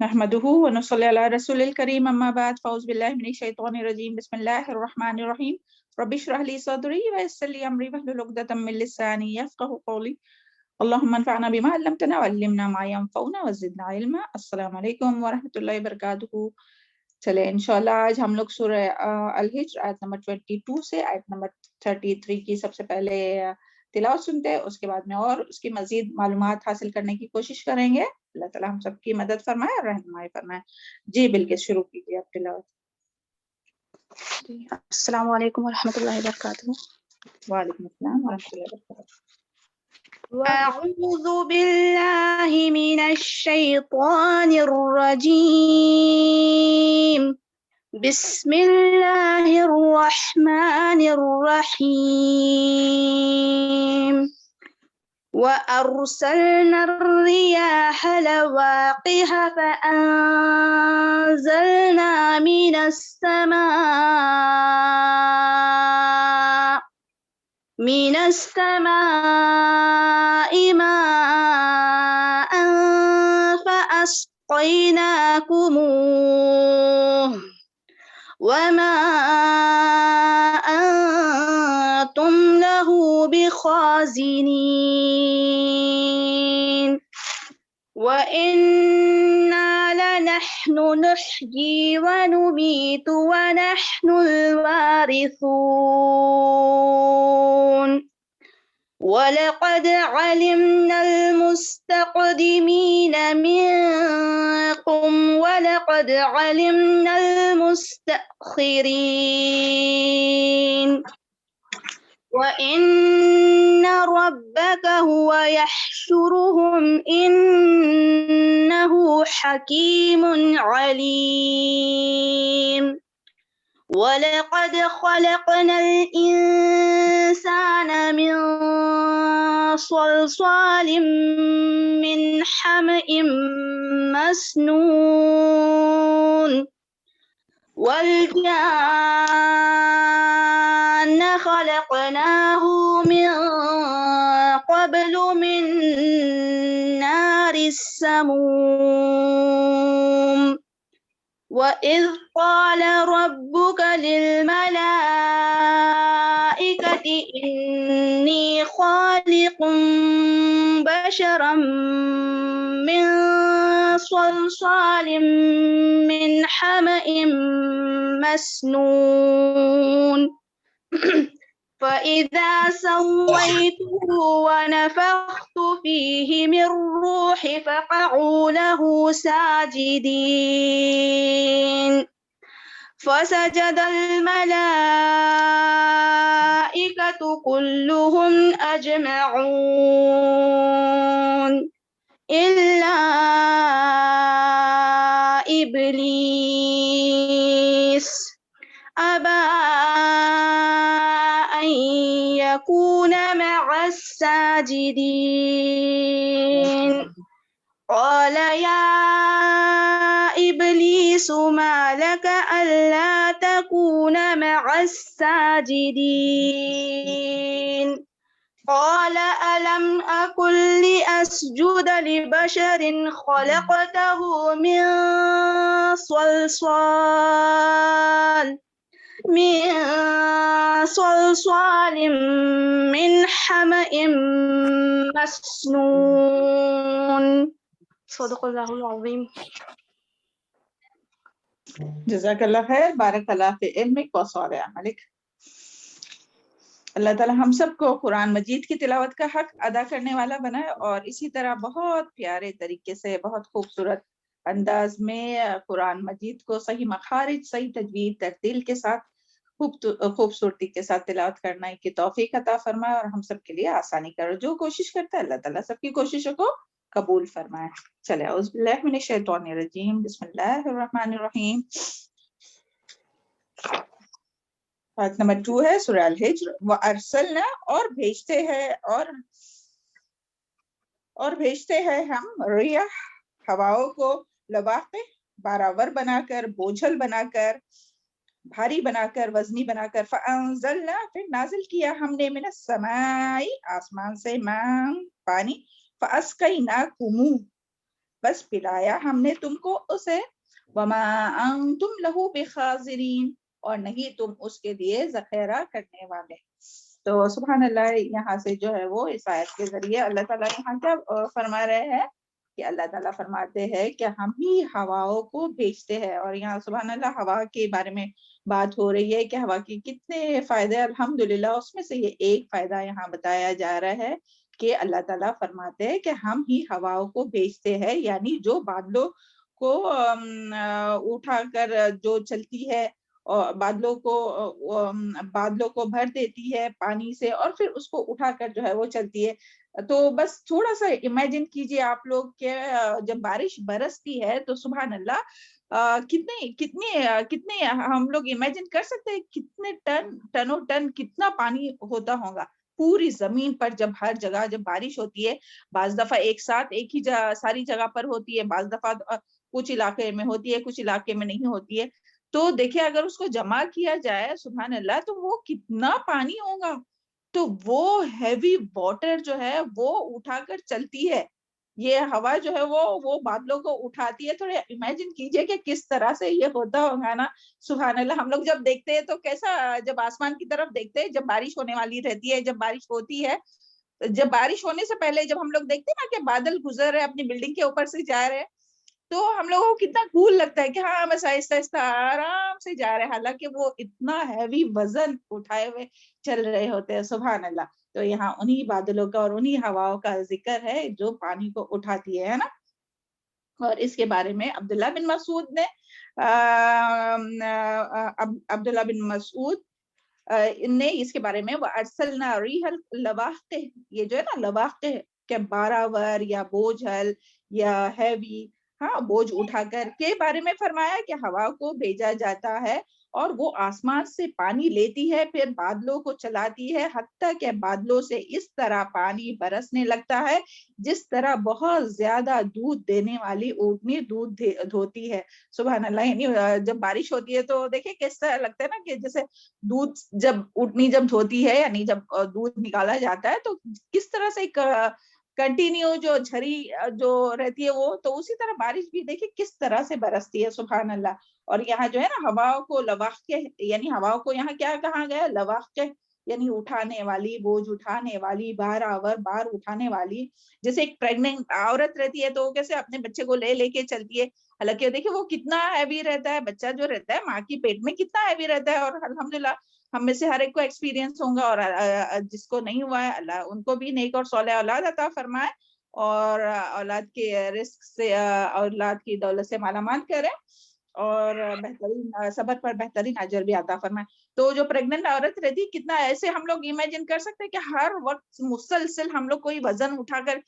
نحمده ونصلي على رسول الكريم اما بعد فاعوذ بالله من الشيطان الرجيم بسم الله الرحمن الرحيم رب اشرح لي صدري ويسر لي امري واحلل عقدة من لساني يفقهوا قولي اللهم انفعنا بما علمتنا وعلمنا ما ينفعنا وزدنا علما. السلام علیکم ورحمۃ اللہ وبرکاتہ. چلے انشاءاللہ آج ہم لوگ سورہ الحجر آیت نمبر 22 سے آیت نمبر 33 کی سب سے پہلے تلاوت سنتے ہیں، اس کے بعد میں اور اس کی مزید معلومات حاصل کرنے کی کوشش کریں گے. اللہ تعالیٰ ہم سب کی مدد فرمائے اور رہنمائی فرمائے. جی بالکل شروع کیجیے آپ تلاوت. السلام علیکم ورحمۃ اللہ وبرکاتہ. وعلیکم السلام ورحمۃ اللہ وبرکاتہ. اعوذ باللہ من الشیطان الرجیم. بسم اللہ الرحمن الرحیم. وَأَرْسَلْنَا الرِّيَاحَ لَوَاقِحَ فَأَنزَلْنَا مِنَ السَّمَاءِ مَاءً فَأَسْقَيْنَاكُمُوهُ وَمَا أَنْتُمْ لَهُ بِخَازِنِينَ. وَإِنَّا لَنَحْنُ نُحْيِي وَنُمِيتُ وَنَحْنُ الْوَارِثُونَ. وَلَقَدْ عَلِمْنَا الْمُسْتَقْدِمِينَ مِنكُمْ وَلَقَدْ عَلِمْنَا الْمُسْتَأْخِرِينَ. وَإِنَّ رَبَّكَ هُوَ يَحْشُرُهُمْ إِنَّهُ حَكِيمٌ عَلِيمٌ. وَلَقَدْ خَلَقْنَا الْإِنسَانَ مِنْ صَلْصَالٍ مِنْ حَمَإٍ مَسْنُونٍ. وَالْجَانَّ خَلَقْنَاهُ مِنْ قَبْلُ مِنْ نَارِ السَّمُومِ. وَإِذْ قَالَ رَبُّكَ لِلْمَلَائِكَةِ إِنِّي خَالِقٌ بَشَرًا مِنْ صَلْصَالٍ مِنْ حَمَإٍ مسنون. فَإِذَا سَوَّيْتُهُ وَنَفَخْتُ فِيهِ مِنْ رُوحِي فَقَعُوا لَهُ سَاجِدِينَ. فَسَجَدَ الْمَلَائِكَةُ كُلُّهُمْ أَجْمَعُونَ إِلَّا إِبْلِيسَ أَبَى أَنْ يَكُونَ مَعَ السَّاجِدِينَ. قَالَ يَا إِبْلِيسُ مَا لَكَ أَلَّا تَكُونَ مَعَ السَّاجِدِينَ. قَالَ أَلَمْ أَكُنْ لِأَسْجُدَ لِبَشَرٍ خَلَقْتَهُ مِنْ صَلْصَالٍ مِنْ حَمَإٍ مسنون. صدق اللہ العظیم. جزاک اللہ خیر. بارک اللہ فی علمک وصالح عملک. اللہ تعالیٰ ہم سب کو قرآن مجید کی تلاوت کا حق ادا کرنے والا بنائے اور اسی طرح بہت پیارے طریقے سے بہت خوبصورت انداز میں قرآن مجید کو صحیح مخارج، صحیح تجوید، ترتیل کے ساتھ خوبصورتی کے ساتھ تلاوت کرنا کی توفیق عطا فرمائے اور ہم سب کے لیے آسانی کرے. جو کوشش کرتا ہے اللہ تعالیٰ سب کی کوششوں کو قبول فرمائے. چلے اعوذ باللہ من الشیطان الرجیم بسم اللہ الرحمن الرحیم. آیت نمبر 2 ہے سورہ الحجر. وَأَرْسَلْنَا اور بھیجتے ہیں ہم ریاح ہواؤں کو لواقع بارآور بنا کر، بوجھل بنا کر، بھاری بنا کر، وزنی بنا کر. فَأَنزَلْنَا پھر نازل کیا ہم نے من السماء آسمان سے ماء پانی. فَأَسْقَيْنَاكُمُوهُ بس پلایا ہم نے تم کو اسے، وما انتم لہو بخازرین، اور نہیں تم اس کے لیے ذخیرہ کرنے والے۔ تو سبحان اللہ، یہاں سے جو ہے وہ اس آیت کے ذریعے اللہ تعالیٰ یہاں کیا فرما رہے ہیں کہ اللہ تعالیٰ فرماتے ہیں کہ ہم ہی ہواؤں کو بھیجتے ہیں، اور یہاں سبحان اللہ ہوا کے بارے میں بات ہو رہی ہے کہ ہوا کے کتنے فائدے، الحمدللہ اس میں سے یہ ایک فائدہ یہاں بتایا جا رہا ہے کہ اللہ تعالیٰ فرماتے ہیں کہ ہم ہی ہواؤں کو بھیجتے ہیں، یعنی جو بادلوں کو اٹھا کر جو چلتی ہے اور بادلوں کو بھر دیتی ہے پانی سے، اور پھر اس کو اٹھا کر جو ہے وہ چلتی ہے۔ تو بس تھوڑا سا امیجن کیجئے آپ لوگ کہ جب بارش برستی ہے تو سبحان اللہ کتنے ہم لوگ امیجن کر سکتے ہیں کتنے ٹنوں ٹن کتنا پانی ہوتا ہوگا پوری زمین پر، جب ہر جگہ جب بارش ہوتی ہے، بعض دفعہ ایک ساتھ ایک ہی ساری جگہ پر ہوتی ہے، بعض دفعہ کچھ علاقے میں ہوتی ہے کچھ علاقے میں نہیں ہوتی ہے، تو دیکھیں اگر اس کو جمع کیا جائے سبحان اللہ تو وہ کتنا پانی ہوگا۔ تو وہ ہیوی واٹر جو ہے وہ اٹھا کر چلتی ہے، یہ ہوا جو ہے وہ بادلوں کو اٹھاتی ہے۔ تھوڑے امیجن کیجئے کہ کس طرح سے یہ ہوتا ہوگا نا، سبحان اللہ۔ ہم لوگ جب دیکھتے ہیں تو کیسا، جب آسمان کی طرف دیکھتے ہیں جب بارش ہونے والی رہتی ہے، جب بارش ہوتی ہے، جب بارش ہونے سے پہلے جب ہم لوگ دیکھتے ہیں نا کہ بادل گزر رہے اپنی بلڈنگ کے اوپر سے جا رہے ہیں، تو ہم لوگوں کو کتنا کول لگتا ہے کہ ہاں بس آہستہ آہستہ آرام سے جا رہے ہیں، حالانکہ وہ اتنا ہیوی وزن اٹھائے ہوئے چل رہے ہوتے ہیں سبحان اللہ۔ تو یہاں انہی بادلوں کا اور انہی ہواؤں کا ذکر ہے جو پانی کو اٹھاتی ہے نا۔ اور اس کے بارے میں عبداللہ بن مسعود نے عبداللہ بن مسعود نے اس کے بارے میں وَأَرْسَلْنَا رِيحَ الْلَوَاقِحِ، یہ جو ہے نا لواقح کہ باراور یا بوجھل یا ہیوی، ہاں بوجھ اٹھا کر کے بارے میں فرمایا کہ ہوا کو بھیجا جاتا ہے اور وہ آسمان سے پانی لیتی ہے، پھر بادلوں کو چلاتی ہے، حتیٰ کہ بادلوں سے اس طرح پانی برسنے لگتا ہے جس طرح بہت زیادہ دودھ دینے والی اونٹنی دودھ دھوتی ہے۔ سبحان اللہ، یعنی جب بارش ہوتی ہے تو دیکھیں کس طرح لگتا ہے نا کہ جیسے دودھ جب اونٹنی جب دھوتی ہے، یعنی جب دودھ نکالا جاتا ہے تو کس طرح سے کنٹینیو جو جھری جو رہتی ہے وہ، تو اسی طرح بارش بھی دیکھیں کس طرح سے برستی ہے سبحان اللہ۔ اور یہاں جو ہے نا ہواؤں کو لواقح، یعنی ہواؤں کو یہاں کیا کہا گیا، لواقح، یعنی اٹھانے والی، بوجھ اٹھانے والی، بار اٹھانے والی۔ جیسے ایک پریگننٹ عورت رہتی ہے تو وہ کیسے اپنے بچے کو لے کے چلتی ہے، حالانکہ دیکھیں وہ کتنا ہیوی رہتا ہے، بچہ جو رہتا ہے ماں کی پیٹ میں کتنا ہیوی رہتا ہے، اور الحمدللہ ہم میں سے ہر ایک کو ایکسپیرینس ہوگا، اور جس کو نہیں ہوا ہے اللہ ان کو بھی نیک اور صالح اولاد عطا فرمائے، اور اولاد کے رزق سے، اولاد کی دولت سے مالا مال کرے، اور بہترین صبر پر بہترین اجر بھی عطا فرمائے۔ تو جو پریگننٹ عورت رہتی ہے کتنا ایسے ہم لوگ امیجن کر سکتے ہیں کہ ہر وقت مسلسل ہم لوگ کوئی وزن اٹھا کر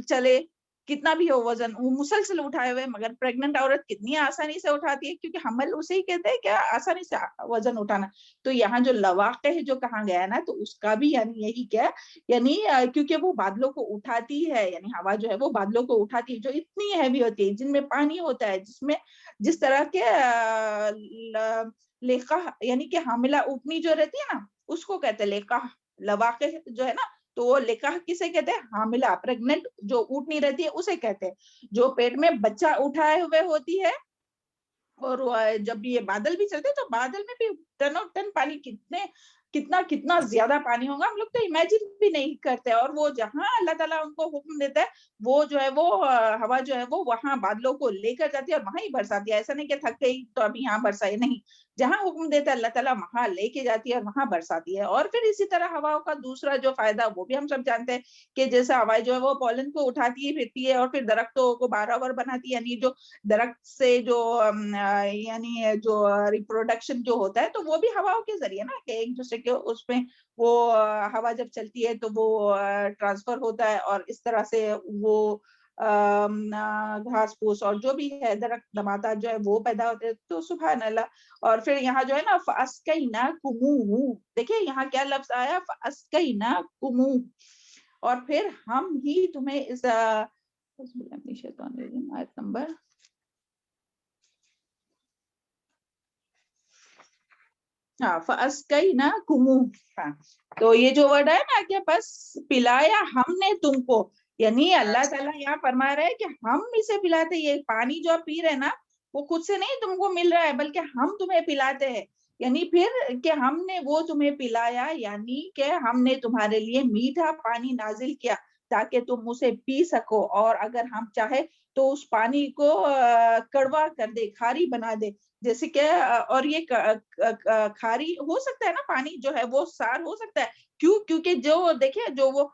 چلے، کتنا بھی ہو وزن وہ مسلسل اٹھائے ہوئے، مگر پریگننٹ عورت کتنی آسانی سے اٹھاتی ہے، کیونکہ حمل اسے ہی کہتے ہیں کہ آسانی سے وزن اٹھانا۔ تو یہاں جو لواقح جو کہا گیا ہے نا، تو اس کا بھی یعنی یہی کیا، یعنی کیونکہ وہ بادلوں کو اٹھاتی ہے، یعنی ہوا جو ہے وہ بادلوں کو اٹھاتی ہے جو اتنی ہیوی ہوتی ہے، جن میں پانی ہوتا ہے، جس میں جس طرح کے لقاح، یعنی کہ حاملہ اونٹنی جو رہتی ہے نا اس کو کہتے ہیں لقاح، لواقح جو ہے نا، تو وہ لقاح کسے کہتے ہیں، حاملہ پریگننٹ جو اونٹنی رہتی ہے اسے کہتے ہیں، جو پیٹ میں بچہ اٹھائے ہوئے ہوتی ہے۔ اور جب یہ بادل بھی چلتے تو بادل میں بھی ٹنوں ٹن پانی، کتنا زیادہ پانی ہوگا ہم لوگ تو امیجن بھی نہیں کرتے، اور وہ جہاں اللہ تعالیٰ ان کو حکم دیتا ہے وہ جو ہے وہ ہوا جو ہے وہ وہاں بادلوں کو لے کر جاتی ہے اور وہاں ہی برساتی ہے، ایسا نہیں کہ تھک گئی تو ابھی یہاں برسائی، نہیں، جہاں حکم دیتا ہے اللہ تعالیٰ وہاں لے کے جاتی ہے اور وہاں برساتی ہے۔ اور پھر اسی طرح ہواؤں کا دوسرا جو فائدہ وہ بھی ہم سب جانتے ہیں کہ جیسے ہوائیں جو ہے وہ پولن کو اٹھاتی ہے پھرتی ہے اور پھر درختوں کو باراور بناتی ہے، یعنی جو درخت سے جو یعنی جو ریپروڈکشن جو ہوتا ہے تو وہ بھی ہواؤں کے ذریعے نا، کہ ایک دوسرے کے اس میں وہ ہوا جب چلتی ہے تو وہ ٹرانسفر ہوتا ہے، اور اس طرح سے وہ گھاس پھوس اور جو بھی ہے درخت نباتات جو ہے وہ پیدا ہوتے ہیں۔ تو سبحان اللہ۔ اور پھر یہاں جو ہے نا فَأَسْقَيْنَاكُمُوهُ، دیکھیں یہاں کیا لفظ آیا، فَأَسْقَيْنَاكُمُوهُ، اور پھر ہم ہی تمہیں اس آیت نمبر ہاں فَأَسْقَيْنَاكُمُ، ہاں تو یہ جو ورڈ ہے نا کہ بس پلایا ہم نے تم کو، یعنی اللہ تعالیٰ یہاں فرما رہے ہیں کہ ہم اسے پلاتے، یہ پانی جو آپ پی رہے نا وہ خود سے نہیں تم کو مل رہا ہے بلکہ ہم تمہیں پلاتے ہیں، یعنی پھر کہ ہم نے وہ تمہیں پلایا، یعنی کہ ہم نے تمہارے لیے میٹھا پانی نازل کیا تاکہ تم اسے پی سکو، اور اگر ہم چاہے تو اس پانی کو کڑوا کر دے، کھاری بنا دے، جیسے کہ اور یہ کھاری ہو سکتا ہے نا، پانی جو ہے وہ سار ہو سکتا ہے، کیوں؟ کیونکہ جو دیکھیں جو وہ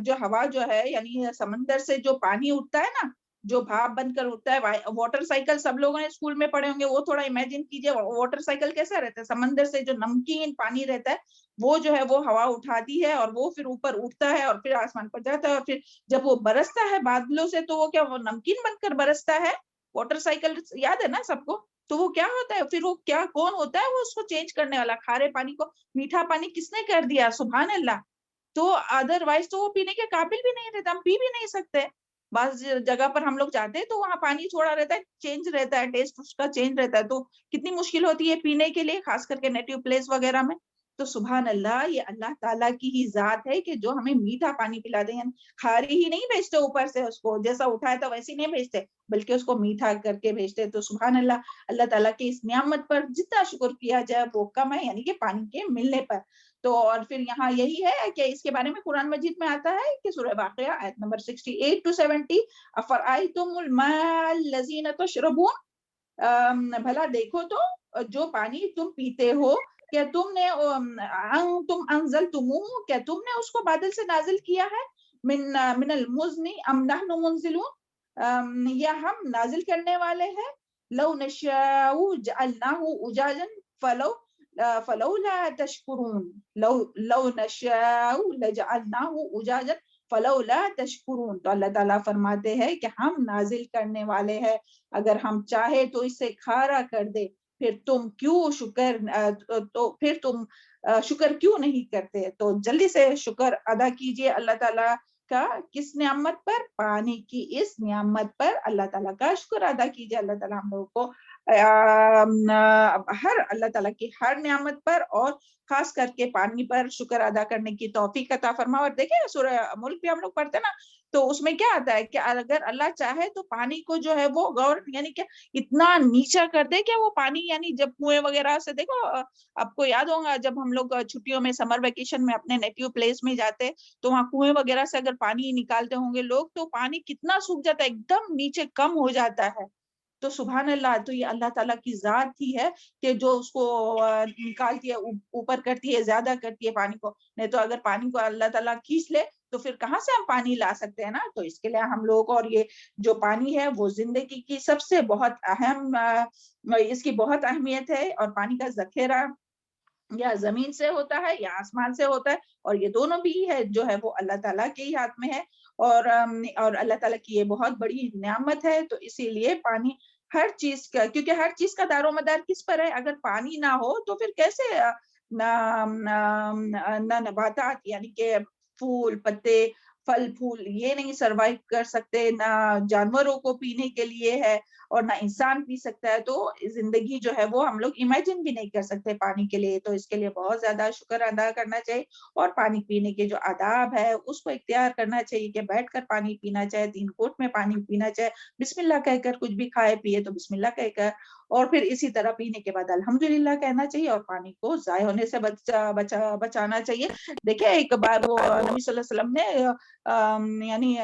جو ہوا جو ہے یعنی سمندر سے جو پانی اٹھتا ہے نا، جو بھاپ بن کر اٹھتا ہے، واٹر سائیکل سب لوگوں نے اسکول میں پڑھے ہوں گے، وہ تھوڑا امیجن کیجئے واٹر سائیکل کیسا رہتا ہے، سمندر سے جو نمکین پانی رہتا ہے وہ جو ہے وہ ہوا اٹھاتی ہے اور وہ پھر اوپر اٹھتا ہے اور پھر آسمان پر جاتا ہے، اور پھر جب وہ برستا ہے بادلوں سے تو وہ کیا وہ نمکین بن کر برستا ہے، واٹر سائیکل یاد ہے نا سب کو، تو وہ کیا ہوتا ہے پھر، وہ کیا کون ہوتا ہے وہ اس کو چینج کرنے والا، کھارے پانی کو میٹھا پانی کس نے کر دیا؟ سبحان اللہ، تو ادر وائز تو وہ پینے کے قابل بھی نہیں رہتا، ہم پی بھی نہیں سکتے، بعض جگہ پر ہم لوگ جاتے ہیں تو وہاں پانی تھوڑا رہتا ہے، چینج رہتا ہے، ٹیسٹ اس کا چینج رہتا ہے، تو کتنی مشکل ہوتی ہے پینے کے لیے، خاص کر کے نیٹو پلیس وغیرہ میں، تو سبحان اللہ یہ اللہ تعالیٰ کی ہی ذات ہے کہ جو ہمیں میٹھا پانی پلاتے ہیں، کھاری ہی نہیں بھیجتے اوپر سے، اس کو جیسا اٹھایا تھا ویسے نہیں بھیجتے بلکہ اس کو میٹھا کر کے بھیجتے، تو سبحان اللہ، اللہ تعالیٰ کی اس نعمت پر جتنا شکر کیا جائے وہ کم ہے، یعنی کہ پانی کے ملنے پر، تو اور پھر یہاں یہی ہے کہ اس کے بارے میں قرآن مجید میں آتا ہے کہ سورہ واقعہ آیت نمبر 68 to 70 افرأیتم الماء الذی تشربون، بھلا دیکھو تو جو پانی تم پیتے ہو، کیا تم نے انتم انزلتموہ، کیا تم نے اس کو بادل سے نازل کیا ہے، من المزن ام نحن منزلون، یا ہم نازل کرنے والے ہیں، لو نشاء جعلناہ اجاجا فلولا تشکرون، لو نشاء لجعلناہ اجاجا فلولا تشکرون، تو اللہ تعالیٰ فرماتے ہیں کہ ہم نازل کرنے والے ہیں، اگر ہم چاہے تو اسے کھارا کر دے، پھر تم کیوں شکر کیوں نہیں کرتے؟ تو جلدی سے شکر ادا کیجئے اللہ تعالیٰ کا، کس نعمت پر؟ پانی کی اس نعمت پر اللہ تعالیٰ کا شکر ادا کیجئے، اللہ تعالیٰ ہم لوگوں کو اللہ تعالیٰ کی ہر نعمت پر اور خاص کر کے پانی پر شکر ادا کرنے کی توفیق عطا فرما، اور دیکھیں سورہ ملک بھی ہم لوگ پڑھتے ہیں نا، تو اس میں کیا آتا ہے کہ اگر اللہ چاہے تو پانی کو جو ہے وہ غور یعنی کہ اتنا نیچا کر دے کہ وہ پانی، یعنی جب کنویں وغیرہ سے دیکھو، آپ کو یاد ہوگا جب ہم لوگ چھٹیوں میں سمر ویکیشن میں اپنے نیٹیو پلیس میں جاتے تو وہاں کنویں وغیرہ سے اگر پانی نکالتے ہوں گے لوگ تو پانی کتنا سوکھ جاتا ہے، ایک دم نیچے کم ہو جاتا ہے، تو سبحان اللہ، تو یہ اللہ تعالیٰ کی ذات ہی ہے کہ جو اس کو نکالتی ہے، اوپر کرتی ہے، زیادہ کرتی ہے پانی کو، نہیں تو اگر پانی کو اللہ تعالیٰ کھینچ لے تو پھر کہاں سے ہم پانی لا سکتے ہیں نا، تو اس کے لیے ہم لوگوں کو، اور یہ جو پانی ہے وہ زندگی کی سب سے بہت اہم، اس کی بہت اہمیت ہے، اور پانی کا ذخیرہ یا زمین سے ہوتا ہے یا آسمان سے ہوتا ہے، اور یہ دونوں بھی ہے جو ہے وہ اللہ تعالیٰ کے ہی ہاتھ میں ہے، اور اللہ تعالیٰ کی یہ بہت بڑی نعمت ہے، تو اسی لیے پانی ہر چیز کا، کیونکہ ہر چیز کا دار و مدار کس پر ہے؟ اگر پانی نہ ہو تو پھر کیسے نہ نباتات یعنی کہ پھول پتے پھل پھول یہ نہیں سروائیو کر سکتے، نہ جانوروں کو پینے کے لیے ہے اور نہ انسان پی سکتا ہے، تو زندگی جو ہے وہ ہم لوگ امیجن بھی نہیں کر سکتے پانی کے لیے، تو اس کے لیے بہت زیادہ شکر ادا کرنا چاہیے، اور پانی پینے کے جو آداب ہے اس کو اختیار کرنا چاہیے کہ بیٹھ کر پانی پینا چاہے، 3 گھونٹ میں پانی پینا چاہے، بسم اللہ کہہ کر، کچھ بھی کھائے پیے تو بسم اللہ کہہ کر، اور پھر اسی طرح پینے کے بعد الحمدللہ کہنا چاہیے، اور پانی کو ضائع ہونے سے بچانا چاہیے۔ دیکھیں ایک بار وہ نبی صلی اللہ علیہ وسلم نے یعنی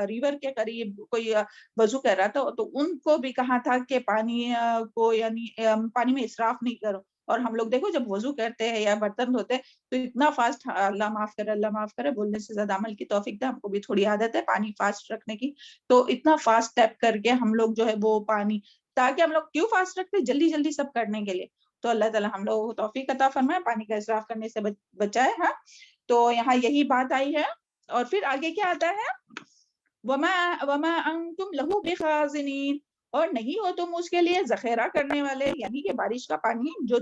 ریور کے قریب کوئی وضو کر رہا تھا تو ان کو بھی کہا تھا کہ پانی کو یعنی پانی میں اسراف نہیں کرو، اور ہم لوگ دیکھو جب وضو کرتے ہیں یا برتن دھوتے ہیں تو اتنا فاسٹ، اللہ معاف کرے بولنے سے زیادہ عمل کی توفیق دے، ہم کو بھی تھوڑی عادت ہے پانی فاسٹ رکھنے کی، تو اتنا فاسٹ ٹیپ کر کے ہم لوگ جو ہے وہ پانی، تاکہ ہم لوگ کیوں فاسٹ رکھتے جلدی جلدی سب کرنے کے لیے، تو اللہ تعالیٰ ہم لوگ توفیق عطا فرمائے، پانی کا اسراف کرنے سے بچائے، ہاں، تو یہاں یہی بات آئی ہے، اور پھر آگے کیا آتا ہے، وما انتم لہو بخازنین، اور نہیں ہو تم اس کے لیے ذخیرہ کرنے والے، یعنی کہ بارش کا پانی جو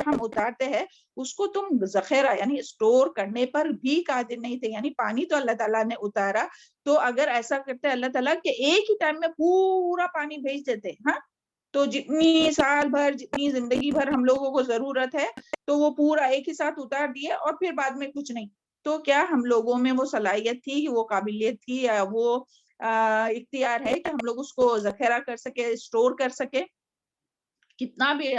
ہم اتارتے ہیں اس کو تم ذخیرہ یعنی اسٹور کرنے پر بھی قادر نہیں تھے، یعنی پانی تو اللہ تعالیٰ نے اتارا، تو اگر ایسا کرتے اللہ تعالیٰ کہ ایک ہی ٹائم میں پورا پانی بھیج دیتے، ہاں تو جتنی سال بھر جتنی زندگی بھر ہم لوگوں کو ضرورت ہے تو وہ پورا ایک ہی ساتھ اتار دیے اور پھر بعد میں کچھ نہیں. تو کیا ہم لوگوں میں وہ صلاحیت تھی, وہ قابلیت تھی, یا وہ اختیار ہے کہ ہم لوگ اس کو ذخیرہ کر سکے, اسٹور کر سکے؟ کتنا بھی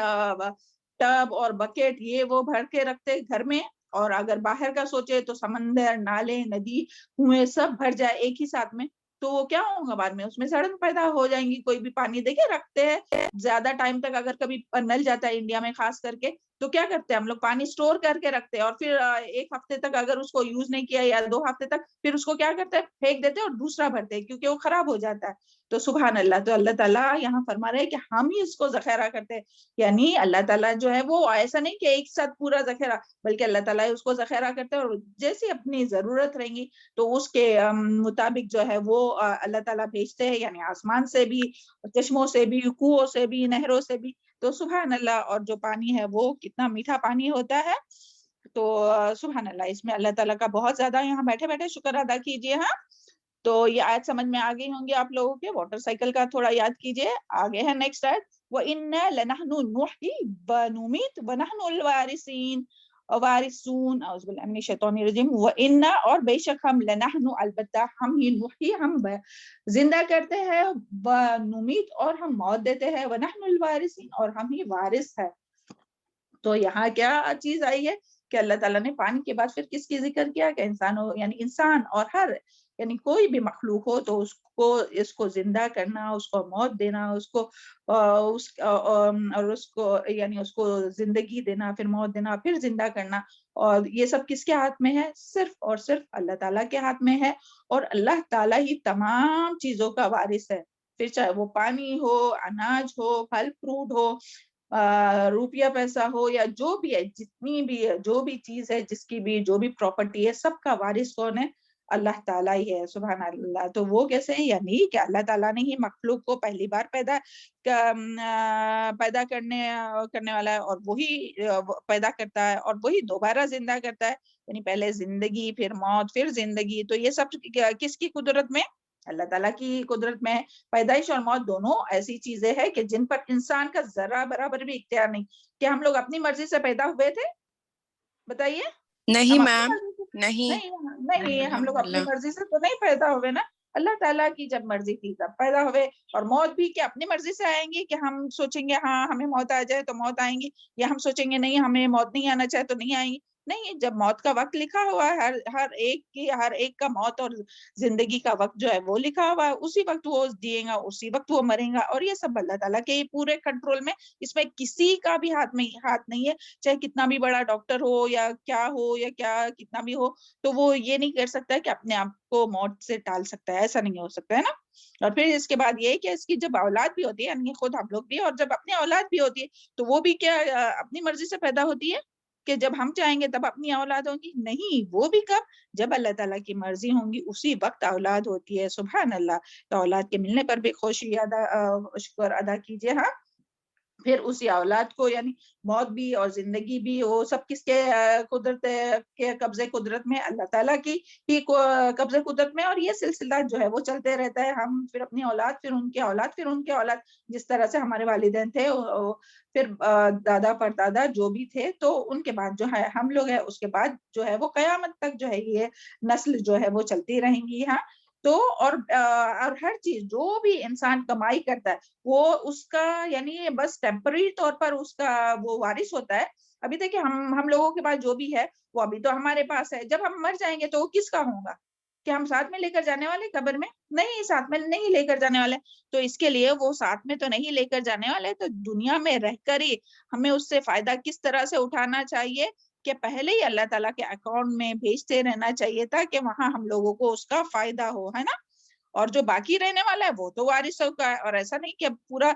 ٹب اور بکیٹ یہ وہ بھر کے رکھتے گھر میں, اور اگر باہر کا سوچے تو سمندر, نالے, ندی, کنویں سب بھر جائے ایک ہی ساتھ میں, تو وہ کیا ہوگا بعد میں؟ اس میں سڑن پیدا ہو جائیں گی. کوئی بھی پانی دیکھے رکھتے ہیں زیادہ ٹائم تک, اگر کبھی نل جاتا ہے انڈیا میں خاص کر کے, تو کیا کرتے ہیں ہم لوگ پانی سٹور کر کے رکھتے ہیں, اور پھر ایک ہفتے تک اگر اس کو یوز نہیں کیا یا 2 ہفتے تک, پھر اس کو کیا کرتے ہیں پھینک دیتے ہیں اور دوسرا بھرتے ہیں کیونکہ وہ خراب ہو جاتا ہے. تو سبحان اللہ, تو اللہ تعالیٰ یہاں فرما رہے ہیں کہ ہم ہی اس کو ذخیرہ کرتے ہیں. یعنی اللہ تعالیٰ جو ہے وہ ایسا نہیں کہ ایک ساتھ پورا ذخیرہ, بلکہ اللہ تعالیٰ اس کو ذخیرہ کرتے ہیں, اور جیسی اپنی ضرورت رہیں گی تو اس کے مطابق جو ہے وہ اللہ تعالیٰ بھیجتے ہیں, یعنی آسمان سے بھی, چشموں سے بھی, کنووں سے بھی, نہروں سے بھی. تو سبحان اللہ, اور جو پانی ہے وہ کتنا میٹھا پانی ہوتا ہے. تو سبحان اللہ, اس میں اللہ تعالیٰ کا بہت زیادہ یہاں بیٹھے بیٹھے شکر ادا کیجئے. ہاں, تو یہ آیت سمجھ میں آ گئی ہوں گی آپ لوگوں کے. واٹر سائیکل کا تھوڑا یاد کیجئے. آگے ہے نیکسٹ آیت, وَإِنَّا لَنَحْنُ نُحْيِي وَنُمِيتُ وَنَحْنُ الْوَارِثُونَ وارثون. اعوذ باللہ من الشیطان الرجیم. وَإِنَّا, اور بے شک ہم, لَنَحْنُ, البتہ ہم ہی, نحیی, ہم زندہ کرتے ہیں, وَنُمِیت, اور ہم موت دیتے ہیں, وَنَحْنُ الْوَارِثُونَ, اور ہم ہی وارث ہے. تو یہاں کیا چیز آئی ہے کہ اللہ تعالیٰ نے پانی کے بعد پھر کس کی ذکر کیا کہ انسان ہو, یعنی انسان اور ہر, یعنی کوئی بھی مخلوق ہو تو اس کو زندہ کرنا, اس کو موت دینا, اس کو اور اس کو یعنی اس کو زندگی دینا, پھر موت دینا, پھر زندہ کرنا, اور یہ سب کس کے ہاتھ میں ہے؟ صرف اور صرف اللہ تعالیٰ کے ہاتھ میں ہے. اور اللہ تعالیٰ ہی تمام چیزوں کا وارث ہے. پھر چاہے وہ پانی ہو, اناج ہو, پھل فروٹ ہو, روپیہ پیسہ ہو, یا جو بھی ہے, جتنی بھی ہے, جو بھی چیز ہے, جس کی بھی جو بھی پراپرٹی ہے, سب کا وارث کون ہے؟ اللہ تعالیٰ ہی ہے. سبحان اللہ. تو وہ کیسے ہے؟ یعنی کہ اللہ تعالیٰ نے ہی مخلوق کو پہلی بار پیدا کرنے والا ہے, اور وہی پیدا کرتا ہے, اور وہی دوبارہ زندہ کرتا ہے. یعنی پہلے زندگی, پھر موت, پھر زندگی. تو یہ سب کس کی قدرت میں؟ اللہ تعالیٰ کی قدرت میں. پیدائش اور موت دونوں ایسی چیزیں ہیں کہ جن پر انسان کا ذرا برابر بھی اختیار نہیں. کہ ہم لوگ اپنی مرضی سے پیدا ہوئے تھے؟ بتائیے. نہیں ہم میم, اپنی مرضی سے نہیں. نہیں, ہم لوگ اپنی الحمدللہ. مرضی سے تو نہیں پیدا ہوئے نا. اللہ تعالیٰ کی جب مرضی تھی تب پیدا ہوئے. اور موت بھی کیا اپنی مرضی سے آئیں گی کہ ہم سوچیں گے ہاں ہمیں موت آ جائے تو موت آئیں گی, یا ہم سوچیں گے نہیں ہمیں موت نہیں آنا چاہے تو نہیں آئیں گی؟ نہیں, جب موت کا وقت لکھا ہوا ہے, ہر ایک کا موت اور زندگی کا وقت جو ہے وہ لکھا ہوا ہے, اسی وقت وہ دیے گا, اسی وقت وہ مرے گا. اور یہ سب اللہ تعالیٰ کے پورے کنٹرول میں, اس میں کسی کا بھی ہاتھ نہیں ہے. چاہے کتنا بھی بڑا ڈاکٹر ہو یا کیا ہو, یا کیا کتنا بھی ہو, تو وہ یہ نہیں کر سکتا کہ اپنے آپ کو موت سے ٹال سکتا ہے, ایسا نہیں ہو سکتا ہے نا. اور پھر اس کے بعد یہ کہ اس کی جب اولاد بھی ہوتی ہے, یعنی خود ہم لوگ بھی, اور جب اپنی اولاد بھی ہوتی ہے, تو وہ بھی کیا اپنی مرضی سے پیدا ہوتی ہے کہ جب ہم چاہیں گے تب اپنی اولاد ہوگی؟ نہیں, وہ بھی کب؟ جب اللہ تعالیٰ کی مرضی ہوں گی اسی وقت اولاد ہوتی ہے. سبحان اللہ. تو اولاد کے ملنے پر بھی شکر ادا کیجیے. ہاں, پھر اسی اولاد کو, یعنی موت بھی اور زندگی بھی, وہ سب کس کے قدرت کے قبضے قدرت میں؟ اللہ تعالیٰ کی ہی قبضے قدرت میں. اور یہ سلسلہ جو ہے وہ چلتے رہتا ہے. ہم پھر اپنی اولاد, پھر ان کی اولاد, پھر ان کے اولاد, جس طرح سے ہمارے والدین تھے, پھر دادا پردادا جو بھی تھے, تو ان کے بعد جو ہے ہم لوگ ہیں, اس کے بعد جو ہے وہ قیامت تک جو ہے یہ نسل جو ہے وہ چلتی رہیں گی. ہاں, تو اور ہر چیز جو بھی انسان کمائی کرتا ہے وہ اس کا, یعنی بس ٹیمپرری طور پر اس کا وہ وارث ہوتا ہے. ابھی دیکھیں ہم لوگوں کے پاس جو بھی ہے وہ ابھی تو ہمارے پاس ہے. جب ہم مر جائیں گے تو وہ کس کا ہوگا؟ کہ ہم ساتھ میں لے کر جانے والے قبر میں؟ نہیں, ساتھ میں نہیں لے کر جانے والے. تو اس کے لیے وہ ساتھ میں تو نہیں لے کر جانے والے, تو دنیا میں رہ کر ہی ہمیں اس سے فائدہ کس طرح سے اٹھانا چاہیے کہ پہلے ہی اللہ تعالیٰ کے اکاؤنٹ میں بھیجتے رہنا چاہیے تھا کہ وہاں ہم لوگوں کو اس کا فائدہ ہو, ہے نا. اور جو باقی رہنے والا ہے وہ تو وارثوں کا ہے. اور ایسا نہیں کہ پورا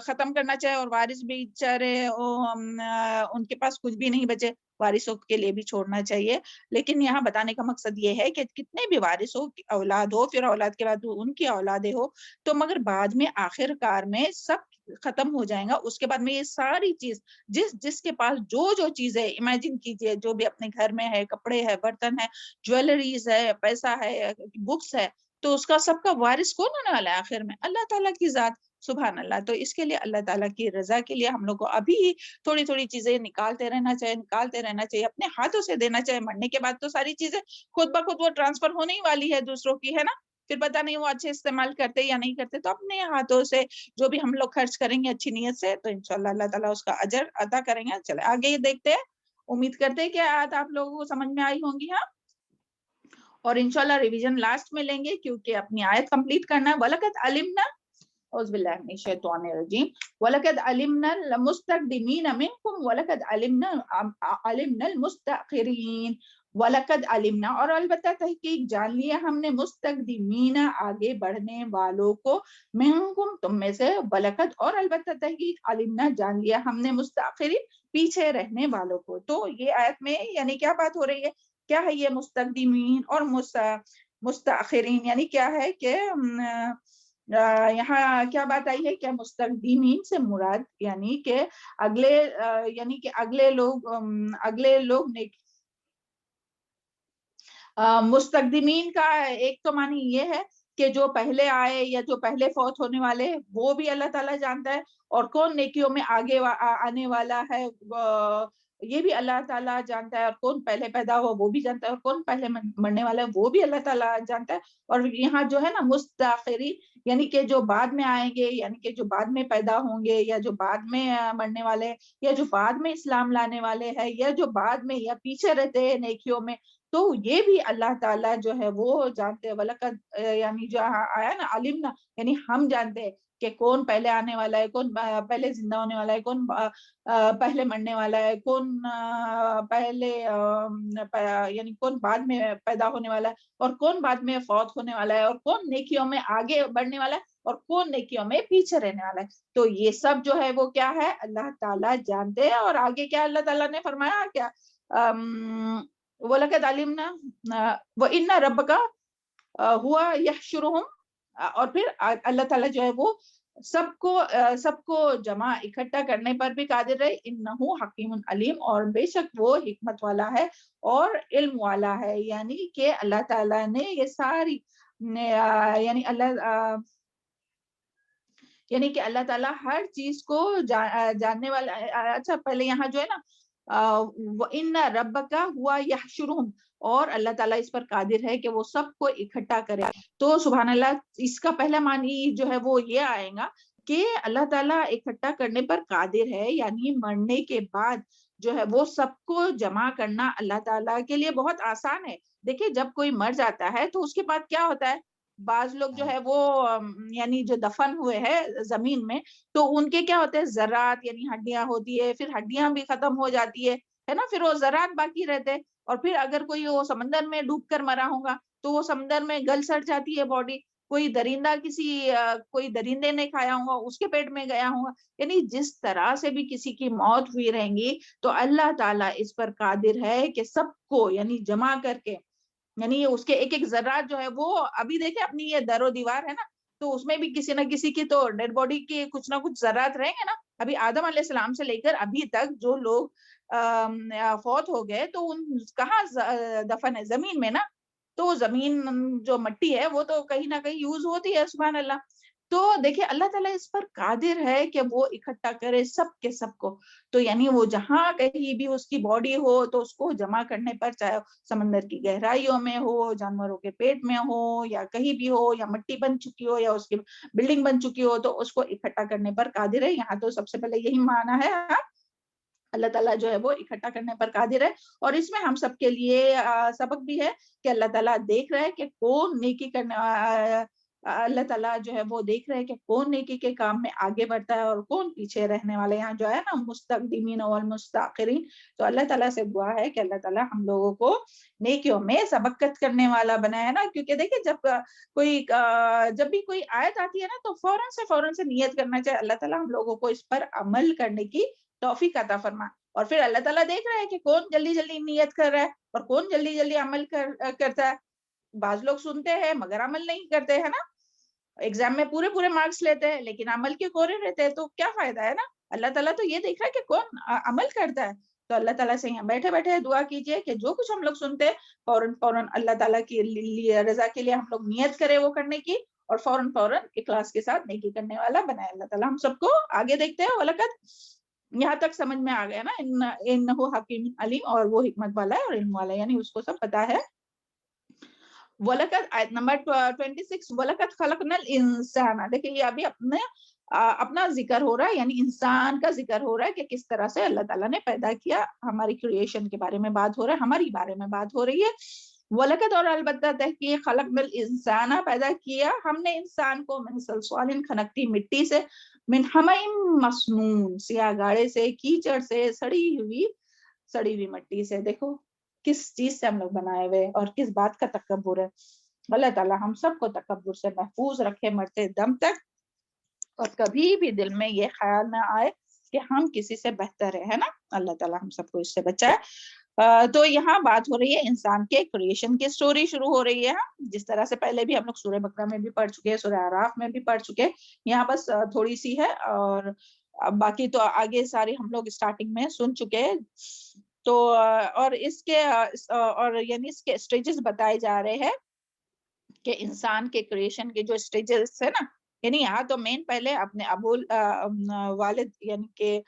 ختم کرنا چاہے اور وارث بھی بیچارے ان کے پاس کچھ بھی نہیں بچے, وارثوں کے لیے بھی چھوڑنا چاہیے. لیکن یہاں بتانے کا مقصد یہ ہے کہ کتنے بھی وارث ہو, اولاد ہو, پھر اولاد کے بعد ان کی اولادیں ہو, تو مگر بعد میں آخر کار میں سب ختم ہو جائے گا. اس کے بعد میں یہ ساری چیز, جس کے پاس جو چیز ہے, امیجن کیجئے جو بھی اپنے گھر میں ہے, کپڑے ہے, برتن ہے, جویلریز ہے, پیسہ ہے, بکس ہے, تو اس کا سب کا وارث کون ہونے والا ہے آخر میں؟ اللہ تعالیٰ کی ذات. سبحان اللہ. تو اس کے لیے اللہ تعالیٰ کی رضا کے لیے ہم لوگ کو ابھی تھوڑی تھوڑی چیزیں نکالتے رہنا چاہیے, اپنے ہاتھوں سے دینا چاہیے. مرنے کے بعد تو ساری چیزیں خود بخود وہ ٹرانسفر ہونے ہی والی ہے دوسروں کی, ہے نا, پھر پتہ نہیں وہ اچھے استعمال کرتے یا نہیں کرتے. تو اپنے ہاتھوں سے جو بھی ہم لوگ خرچ کریں گے اچھی نیت سے تو انشاءاللہ اللہ تعالیٰ اس کا اجر عطا کریں گے. چلے آگے یہ دیکھتے ہیں. امید کرتے ہیں کہ آیات آپ لوگوں کو سمجھ میں آئی ہوں گی. ہاں, اور انشاءاللہ ریویژن لاسٹ میں لیں گے کیونکہ اپنی آیت کمپلیٹ کرنا ہے. وَلَقَدْ عَلِمْنَا اعوذ باللہ من الشیطان الرجیم وَلَقَدْ عَلِمْنَا الْمُسْتَقْدِمِينَ مِنْكُمْ وَلَقَدْ عَلِمْنَا الْمُسْتَأْخِرِينَ. وَلَقَدْ عَلِمْنَا, اور البتہ تحقیق جان لیا ہم نے, مستقدمین آگے بڑھنے والوں کو, منکم تم میں سے, وَلَقَدْ اور البتہ تحقیق, علمنا جان لیا ہم نے, مستأخرین پیچھے رہنے والوں کو. تو یہ آیت میں یعنی کیا بات ہو رہی ہے, کیا ہے یہ مستقدمین اور مستأخرین, یعنی کیا ہے کہ یہاں کیا بات آئی ہے, کیا مستقدمین سے مراد یعنی کہ اگلے لوگ مستقدمین کا ایک تو معنی یہ ہے کہ جو پہلے آئے یا جو پہلے فوت ہونے والے وہ بھی اللہ تعالیٰ جانتا ہے, اور کون نیکیوں میں آگے آنے والا ہے یہ بھی اللہ تعالیٰ جانتا ہے, اور کون پہلے پیدا ہوا وہ بھی جانتا ہے, اور کون پہلے مرنے والا ہے وہ بھی اللہ تعالیٰ جانتا ہے. اور یہاں جو ہے نا مستاخری یعنی کہ جو بعد میں آئیں گے, یعنی کہ جو بعد میں پیدا ہوں گے, یا جو بعد میں مرنے والے, یا جو بعد میں اسلام لانے والے ہیں, یا جو بعد میں یا پیچھے رہتے ہیں نیکیوں میں, تو یہ بھی اللہ تعالیٰ جو ہے وہ جانتے ہیں. وَلَقَدْ یعنی جو آیا نا علمنا, یعنی ہم جانتے ہیں کہ کون پہلے آنے والا ہے, کون پہلے زندہ ہونے والا ہے, کون پہلے مرنے والا ہے, کون پہلے یعنی کون بعد میں پیدا ہونے والا ہے, اور کون بعد میں فوت ہونے والا ہے, اور کون نیکیوں میں آگے بڑھنے والا ہے, اور کون نیکیوں میں پیچھے رہنے والا ہے. تو یہ سب جو ہے وہ کیا ہے, اللہ تعالیٰ جانتے ہیں. اور آگے کیا اللہ تعالیٰ نے فرمایا, کیا وَلَقَدْ عَلِمْنَا وَإِنَّ رَبَّكَ هُوَ يَحْشُرُهُمْ, اور پھر اللہ تعالیٰ جو ہے وہ سب کو جمع اکٹھا کرنے پر بھی قادر ہے. انہ حکیم علیم, اور بے شک وہ حکمت والا ہے اور علم والا ہے. یعنی کہ اللہ تعالیٰ نے یہ ساری یعنی کہ اللہ تعالیٰ ہر چیز کو جاننے والا ہے. اچھا پہلے یہاں جو ہے نا وَإِنَّ رَبَّكَ هُوَ يَحْشُرُهُمْ, اور اللہ تعالیٰ اس پر قادر ہے کہ وہ سب کو اکٹھا کرے. تو سبحان اللہ, اس کا پہلا معنی جو ہے وہ یہ آئے گا کہ اللہ تعالیٰ اکٹھا کرنے پر قادر ہے, یعنی مرنے کے بعد جو ہے وہ سب کو جمع کرنا اللہ تعالیٰ کے لیے بہت آسان ہے. دیکھیں جب کوئی مر جاتا ہے تو اس کے بعد کیا ہوتا ہے, بعض لوگ جو ہے وہ یعنی جو دفن ہوئے ہیں زمین میں, تو ان کے کیا ہوتے ہیں, ذرات یعنی ہڈیاں ہوتی ہے, پھر ہڈیاں بھی ختم ہو جاتی ہے نا, پھر وہ ذرات باقی رہتے ہیں. اور پھر اگر کوئی وہ سمندر میں ڈوب کر مرا ہوگا تو وہ سمندر میں گل سڑ جاتی ہے باڈی. کوئی درندے نے کھایا ہوگا, اس کے پیٹ میں گیا ہوگا. یعنی جس طرح سے بھی کسی کی موت ہوئی رہیں گی تو اللہ تعالیٰ اس پر قادر ہے کہ سب کو یعنی جمع کر کے, یعنی اس کے ایک ذرات جو ہے وہ ابھی دیکھیں اپنی یہ در و دیوار ہے نا, تو اس میں بھی کسی نہ کسی کی تو ڈیڈ باڈی کے کچھ نہ کچھ ذرات رہیں گے نا. ابھی آدم علیہ السلام سے لے کر ابھی تک جو لوگ فوت ہو گئے تو ان کہاں دفن ہے, زمین میں نا. تو زمین جو مٹی ہے وہ تو کہیں نہ کہیں یوز ہوتی ہے. سبحان اللہ. تو دیکھیں اللہ تعالیٰ اس پر قادر ہے کہ وہ اکٹھا کرے سب کے سب کو. تو یعنی وہ جہاں کہیں بھی اس کی باڈی ہو تو اس کو جمع کرنے پر, چاہے سمندر کی گہرائیوں میں ہو, جانوروں کے پیٹ میں ہو, یا کہیں بھی ہو, یا مٹی بن چکی ہو, یا اس کی بلڈنگ بن چکی ہو, تو اس کو اکٹھا کرنے پر قادر ہے. یہاں تو سب سے پہلے یہی معنی ہے, اللہ تعالیٰ جو ہے وہ اکٹھا کرنے پر قادر ہے. اور اس میں ہم سب کے لیے سبق بھی ہے کہ اللہ تعالیٰ دیکھ رہا ہے کہ کون نیکی کرنے, اللہ تعالیٰ جو ہے وہ دیکھ رہے ہیں کہ کون نیکی کے کام میں آگے بڑھتا ہے اور کون پیچھے رہنے والے. یہاں جو ہے نا مستقدمین والمستاخرین, تو اللہ تعالیٰ سے دعا ہے کہ اللہ تعالیٰ ہم لوگوں کو نیکیوں میں سبقت کرنے والا بنایا نا. کیونکہ دیکھیں جب بھی کوئی آیت آتی ہے نا تو فوراً سے نیت کرنا چاہیے, اللہ تعالیٰ ہم لوگوں کو اس پر عمل کرنے کی توفیق عطا فرما. اور پھر اللہ تعالیٰ دیکھ رہا ہے کہ کون جلدی جلدی نیت کر رہا ہے اور کون جلدی جلدی عمل کرتا ہے. بعض لوگ سنتے ہیں مگر عمل نہیں کرتے ہے نا, ایگزام میں پورے مارکس لیتے ہیں لیکن عمل کے کورے رہتے ہیں, تو کیا فائدہ ہے نا. اللہ تعالیٰ تو یہ دیکھ رہا ہے کہ کون عمل کرتا ہے. تو اللہ تعالیٰ سے یہاں بیٹھے بیٹھے دعا کیجئے کہ جو کچھ ہم لوگ سنتے ہیں فوراً اللہ تعالیٰ کی رضا کے لیے ہم لوگ نیت کریں وہ کرنے کی, اور فوراً اخلاص کے ساتھ نیکی کرنے والا بنائے اللہ تعالیٰ ہم سب کو. آگے دیکھتے ہیں. وَلَقَدْ یہاں تک سمجھ میں آ گیا نا, انہ حکیم علیم, اور وہ حکمت والا ہے اور علم والا ہے, یعنی اس کو سب پتا ہے. وَلَقَدْ آیت نمبر 26 وَلَقَدْ خَلَقْنَا الْإِنسَانَ. دیکھیں یہ ابھی اپنا ذکر ہو رہا ہے, یعنی انسان کا ذکر ہو رہا ہے کہ کس طرح سے اللہ تعالیٰ نے پیدا کیا. ہماری کریشن کے بارے میں بات ہو رہا ہے, ہماری بارے میں بات ہو رہی ہے. وَلَقَدْ اور البتہ تحقیق خَلَقْنَا الْإِنسَانَ پیدا کیا ہم نے انسان کو من صلصال کھنکتی مٹی سے, من حمإ مسنون سیاہ گاڑے سے, کیچڑ سے, سڑی ہوئی مٹی سے. دیکھو کس چیز سے ہم لوگ بنائے ہوئے اور کس بات کا تکبر ہے. اللہ تعالیٰ ہم سب کو تکبر سے محفوظ رکھے مرتے دم تک, اور کبھی بھی دل میں یہ خیال نہ آئے کہ ہم کسی سے بہتر ہے نا. اللہ تعالیٰ ہم سب کو اس سے بچائے. تو یہاں بات ہو رہی ہے انسان کے کریشن کی سٹوری شروع ہو رہی ہے, جس طرح سے پہلے بھی ہم لوگ سورہ بقرہ میں بھی پڑھ چکے, سورہ اعراف میں بھی پڑھ چکے. یہاں بس تھوڑی سی ہے, اور باقی تو آگے ساری ہم لوگ اسٹارٹنگ میں سن چکے. تو اور اس کے اور یعنی اس کے سٹیجز بتائے جا رہے ہیں کہ انسان کے کریشن کے جو سٹیجز ہے نا, یعنی یہاں تو مین پہلے اپنے ابو والد یعنی کہ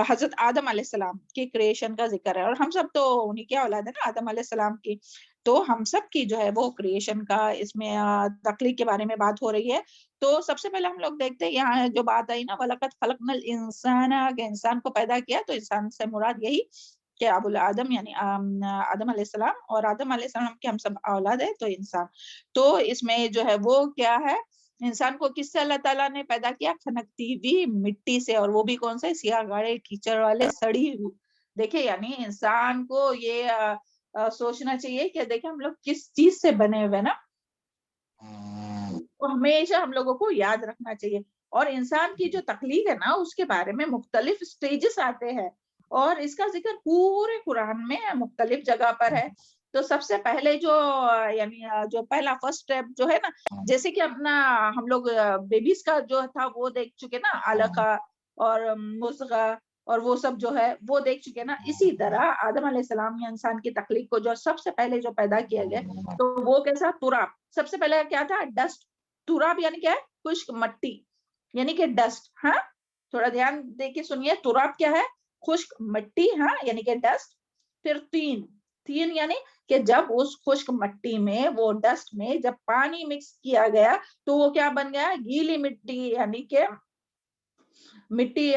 حضرت آدم علیہ السلام کی کریشن کا ذکر ہے, اور ہم سب تو انہی کی اولاد ہے نا آدم علیہ السلام کی. تو ہم سب کی جو ہے وہ کریشن کا اس میں تخلیق کے بارے میں بات ہو رہی ہے. تو سب سے پہلے ہم لوگ دیکھتے ہیں یہاں جو بات آئی نا, وَلَقَدْ خَلَقْنَا الْإِنسَانَ, کہ انسان کو پیدا کیا. تو انسان سے مراد یہی کہ ابو الآدم یعنی آدم علیہ السلام, اور آدم علیہ السلام کے ہم سب اولاد ہے تو انسان. تو اس میں جو ہے وہ کیا ہے, انسان کو کس سے اللہ تعالیٰ نے پیدا کیا, کھنکتی ہوئی مٹی سے, اور وہ بھی کون سے, سیاہ گاڑے کیچڑ والے سڑی. دیکھیں یعنی انسان کو یہ سوچنا چاہیے کہ دیکھیں ہم لوگ کس چیز سے بنے ہوئے نا, ہمیشہ ہم لوگوں کو یاد رکھنا چاہیے. اور انسان کی جو تخلیق ہے نا اس کے بارے میں مختلف سٹیجز آتے ہیں, اور اس کا ذکر پورے قرآن میں مختلف جگہ پر ہے. تو سب سے پہلے جو یعنی جو پہلا فرسٹ اسٹیپ جو ہے نا, جیسے کہ اپنا ہم لوگ بیبیز کا جو تھا وہ دیکھ چکے نا, علقہ اور مضغہ اور وہ سب جو ہے وہ دیکھ چکے نا. اسی طرح آدم علیہ السلام یا انسان کی تخلیق کو جو سب سے پہلے جو پیدا کیا گیا تو وہ کیسا, تراب. سب سے پہلے کیا تھا, ڈسٹ. تراب یعنی کیا ہے, خشک مٹی یعنی کہ ڈسٹ. ہاں تھوڑا دھیان دے کے سنیے, تراب کیا ہے, خشک مٹی, ہاں یعنی کہ ڈسٹ. پھر تین یعنی کہ جب اس خشک مٹی میں وہ ڈسٹ میں جب پانی مکس کیا گیا تو وہ کیا بن گیا, گیلی مٹی. یعنی کہ مٹی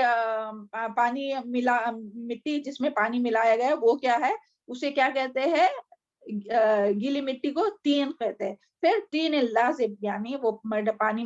مٹی جس میں پانی ملایا گیا وہ کیا ہے, اسے کیا کہتے ہیں, گیلی مٹی کو تین کہتے ہیں. پھر تین لازب یعنی وہ پانی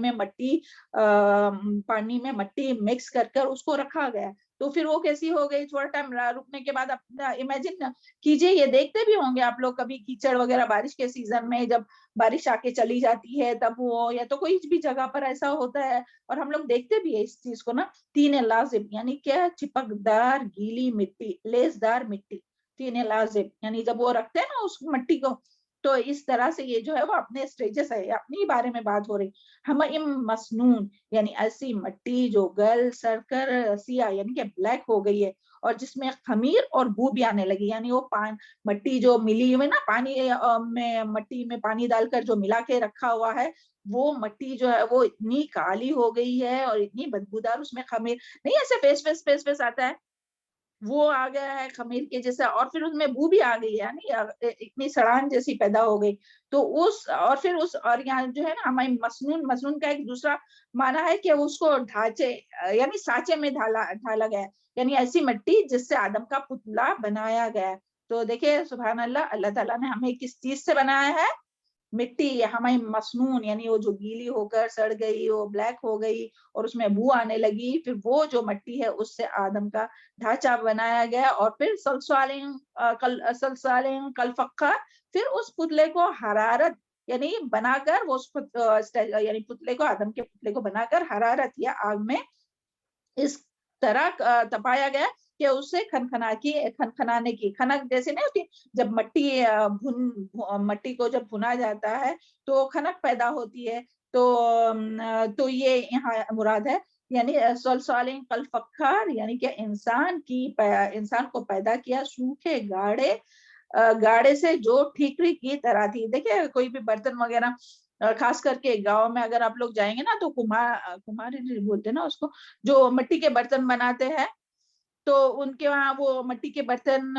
میں مٹی مکس کر اس کو رکھا گیا. تو پھر وہ کیسی ہو گئی, تھوڑا ٹائم رکنے کے بعد اپنا امیجن کیجئے, یہ دیکھتے بھی ہوں گے آپ لوگ کبھی کیچڑ وغیرہ بارش کے سیزن میں, جب بارش آ کے چلی جاتی ہے تب وہ, یا تو کوئی بھی جگہ پر ایسا ہوتا ہے اور ہم لوگ دیکھتے بھی ہے اس چیز کو نا. تین لازب یعنی کیا, چپکدار گیلی مٹی, لیسدار مٹی. تین لازب یعنی جب وہ رکھتے ہیں نا اس مٹی کو, تو اس طرح سے یہ جو ہے وہ اپنے سٹیجز ہے, اپنی بارے میں بات ہو رہی. ہم مسنون یعنی ایسی مٹی جو گل سڑ کر سیاہ یعنی کہ بلیک ہو گئی ہے, اور جس میں خمیر اور بو بھی آنے لگی. یعنی وہ مٹی جو ملی ہوئی نا, پانی میں مٹی میں پانی ڈال کر جو ملا کے رکھا ہوا ہے, وہ مٹی جو ہے وہ اتنی کالی ہو گئی ہے اور اتنی بدبودار, اس میں خمیر نہیں ایسے فیس آتا ہے, وہ آ گیا ہے خمیر کے جیسا, اور پھر اس میں بو بھی آ گئی ہے, یعنی اتنی سڑان جیسی پیدا ہو گئی. تو اور یہاں جو ہے نا ہمیں مسنون کا ایک دوسرا معنی ہے کہ اس کو ڈھانچے یعنی سانچے میں ڈھالا گیا, یعنی ایسی مٹی جس سے آدم کا پتلا بنایا گیا. تو دیکھیں سبحان اللہ, اللہ تعالیٰ نے ہمیں کس چیز سے بنایا ہے, مٹی. ہمیں مسنون یعنی وہ جو گیلی ہو کر سڑ گئی, وہ بلیک ہو گئی اور اس میں بو آنے لگی, پھر وہ جو مٹی ہے اس سے آدم کا ڈھانچہ بنایا گیا. اور پھر سلسالین کالفخار, پھر اس پتلے کو حرارت یعنی بنا کر وہ یعنی پتلے کو, آدم کے پتلے کو بنا کر حرارت یا آگ میں اس طرح تپایا گیا کہ اس سے کھنکھنانے کی, کھنک جیسے نہیں ہوتی, جب مٹی کو جب بھنا جاتا ہے تو کھنک پیدا ہوتی ہے. تو یہ یہاں مراد ہے, یعنی سلسالین کالفخار یعنی کہ انسان کو پیدا کیا سوکھے گاڑے سے جو ٹھیکری کی طرح تھی. دیکھیں کوئی بھی برتن وغیرہ خاص کر کے گاؤں میں اگر آپ لوگ جائیں گے نا تو کمہار بولتے ہیں نا اس کو، جو مٹی کے برتن بناتے ہیں، تو ان کے وہاں وہ مٹی کے برتن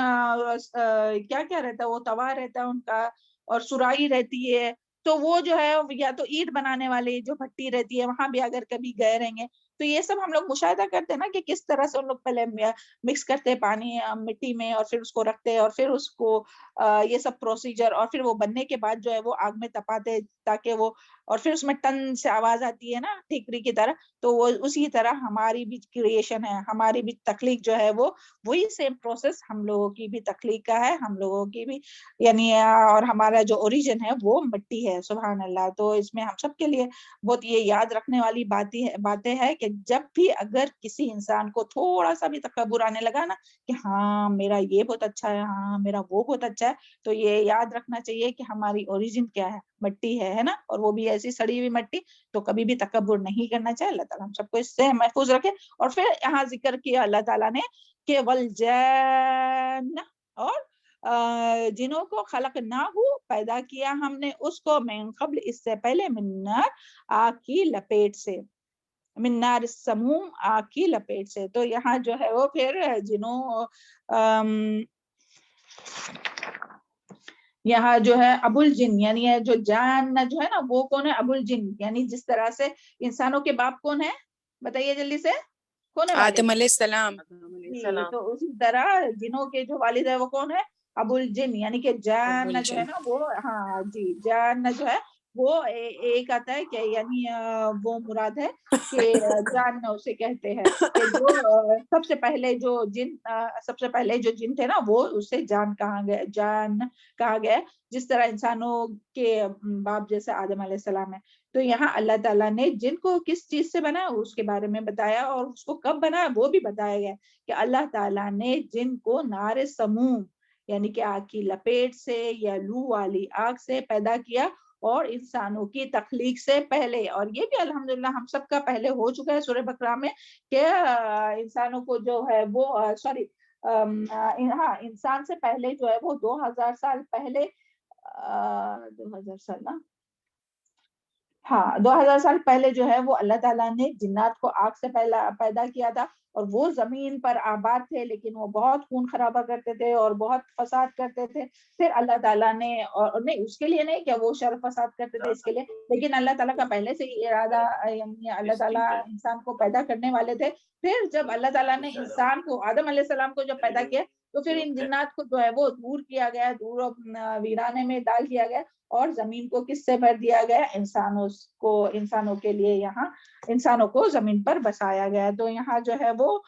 کیا کیا رہتا ہے، وہ توا رہتا ہے ان کا، اور سرائی رہتی ہے. تو وہ جو ہے یا تو اینٹ بنانے والی جو بھٹی رہتی ہے وہاں بھی اگر کبھی گئے رہیں گے تو یہ سب ہم لوگ مشاہدہ کرتے ہیں نا کہ کس طرح سے ان لوگ پہلے مکس کرتے پانی مٹی میں اور پھر اس کو رکھتے اور پھر اس کو یہ سب پروسیجر، اور پھر وہ بننے کے بعد جو ہے وہ آگ میں تپاتے تاکہ وہ، اور پھر اس میں ٹن سے آواز آتی ہے نا ٹھیکری کی طرح. تو وہ اسی طرح ہماری بھی کریشن ہے، ہماری بھی تخلیق جو ہے وہ وہی سیم پروسیس ہم لوگوں کی بھی تخلیق کا ہے، ہم لوگوں کی بھی یعنی، اور ہمارا جو اوریجن ہے وہ مٹی ہے. سبحان اللہ. تو اس میں ہم سب کے لیے بہت یہ یاد رکھنے والی باتیں ہیں کہ جب بھی اگر کسی انسان کو تھوڑا سا بھی تکبر آنے لگا نا کہ ہاں میرا یہ بہت اچھا ہے، ہاں میرا وہ بہت اچھا ہے، تو یہ یاد رکھنا چاہیے کہ ہماری اوریجن کیا ہے، مٹی ہے نا، اور وہ بھی ایسی سڑی ہوئی مٹی. تو کبھی بھی تکبر نہیں کرنا چاہیے. اللہ تعالیٰ ہم سب کو اس سے محفوظ رکھے. اور پھر یہاں ذکر کیا اللہ تعالیٰ نے کہ والجان، اور جنوں کو خلقناہ پیدا کیا ہم نے اس کو من قبل اس سے پہلے من نار آگ کی لپیٹ سے، من نار السموم آگ کی لپیٹ سے. تو یہاں جو ہے وہ پھر جنوں یہاں جو ہے ابو الجن یعنی جو جان جو ہے نا وہ کون ہے؟ ابو الجن. یعنی جس طرح سے انسانوں کے باپ کون ہے بتائیے جلدی سے، کون ہے والد؟ آدم علیہ السلام. تو اسی طرح جنوں کے جو والد ہے وہ کون ہے؟ ابو الجن. یعنی کہ جان جو ہے نا وہ، ہاں جی، جان جو ہے وہ ایک آتا ہے کہ یعنی وہ مراد ہے کہ جان اسے کہتے ہیں کہ جو سب سے پہلے جو جن تھے نا وہ اسے جان کہا گیا، جس طرح انسانوں کے باپ جیسے آدم علیہ السلام ہے. تو یہاں اللہ تعالیٰ نے جن کو کس چیز سے بنایا اس کے بارے میں بتایا، اور اس کو کب بنایا وہ بھی بتایا گیا کہ اللہ تعالیٰ نے جن کو نار سموم یعنی کہ آگ کی لپیٹ سے یا لو والی آگ سے پیدا کیا، اور انسانوں کی تخلیق سے پہلے. اور یہ بھی الحمدللہ ہم سب کا پہلے ہو چکا ہے سورہ بقرہ میں کہ انسانوں کو جو ہے وہ انسان سے پہلے جو ہے وہ 2000 سال پہلے 2000 سال نا، ہاں 2000 سال پہلے جو ہے وہ اللہ تعالیٰ نے جنات کو آگ سے پیدا کیا تھا، اور وہ زمین پر آباد تھے لیکن وہ بہت خون خرابہ کرتے تھے اور بہت فساد کرتے تھے. پھر اللہ تعالیٰ نے، اور نہیں اس کے لیے نہیں کہ وہ شر فساد کرتے تھے اس کے لیے، لیکن اللہ تعالیٰ کا پہلے سے ہی ارادہ، یعنی اللہ تعالیٰ انسان کو پیدا کرنے والے تھے. پھر جب اللہ تعالیٰ نے انسان کو، آدم علیہ السلام کو جب پیدا کیا تو پھر ان جنات کو جو ہے وہ دور کیا گیا، دور ویرانے میں ڈال دیا گیا، اور زمین کو کس سے بھر دیا گیا؟ انسانوں کے لیے یہاں انسانوں کو زمین پر بسایا گیا. تو یہاں جو ہے وہ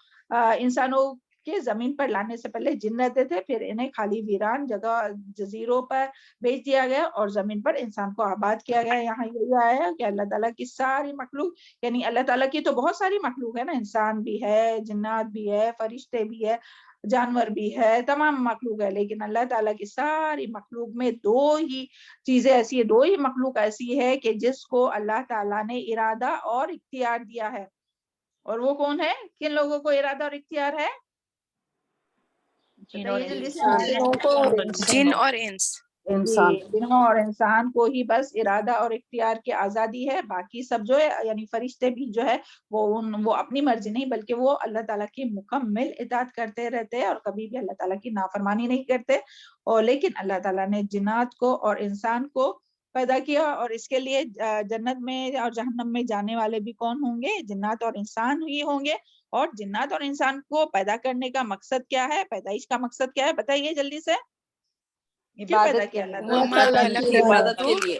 انسانوں کے زمین پر لانے سے پہلے جن رہتے تھے، پھر انہیں خالی ویران جگہ جزیروں پر بھیج دیا گیا اور زمین پر انسان کو آباد کیا گیا. یہاں یہی آیا ہے کہ اللہ تعالیٰ کی ساری مخلوق، یعنی اللہ تعالیٰ کی تو بہت ساری مخلوق ہے نا، انسان بھی ہے، جنات بھی ہے، فرشتے بھی ہے، جانور بھی ہے، تمام مخلوق ہے، لیکن اللہ تعالیٰ کی ساری مخلوق میں دو ہی چیزیں ایسی ہے، دو ہی مخلوق ایسی ہے کہ جس کو اللہ تعالیٰ نے ارادہ اور اختیار دیا ہے. اور وہ کون ہے؟ کن لوگوں کو ارادہ اور اختیار ہے؟ جن اور انس. جنوں اور انسان کو ہی بس ارادہ اور اختیار کی آزادی ہے. باقی سب جو ہے یعنی فرشتے بھی جو ہے وہ اپنی مرضی نہیں بلکہ وہ اللہ تعالیٰ کی مکمل اطاعت کرتے رہتے ہیں اور کبھی بھی اللہ تعالیٰ کی نافرمانی نہیں کرتے. اور لیکن اللہ تعالیٰ نے جنات کو اور انسان کو پیدا کیا، اور اس کے لیے جنت میں اور جہنم میں جانے والے بھی کون ہوں گے؟ جنات اور انسان ہی ہوں گے. اور جنات اور انسان کو پیدا کرنے کا مقصد کیا ہے؟ پیدائش کا مقصد کیا ہے بتائیے جلدی سے. کیوں پیدا کیا اللہ تعالیٰ؟ عبادت کے لیے.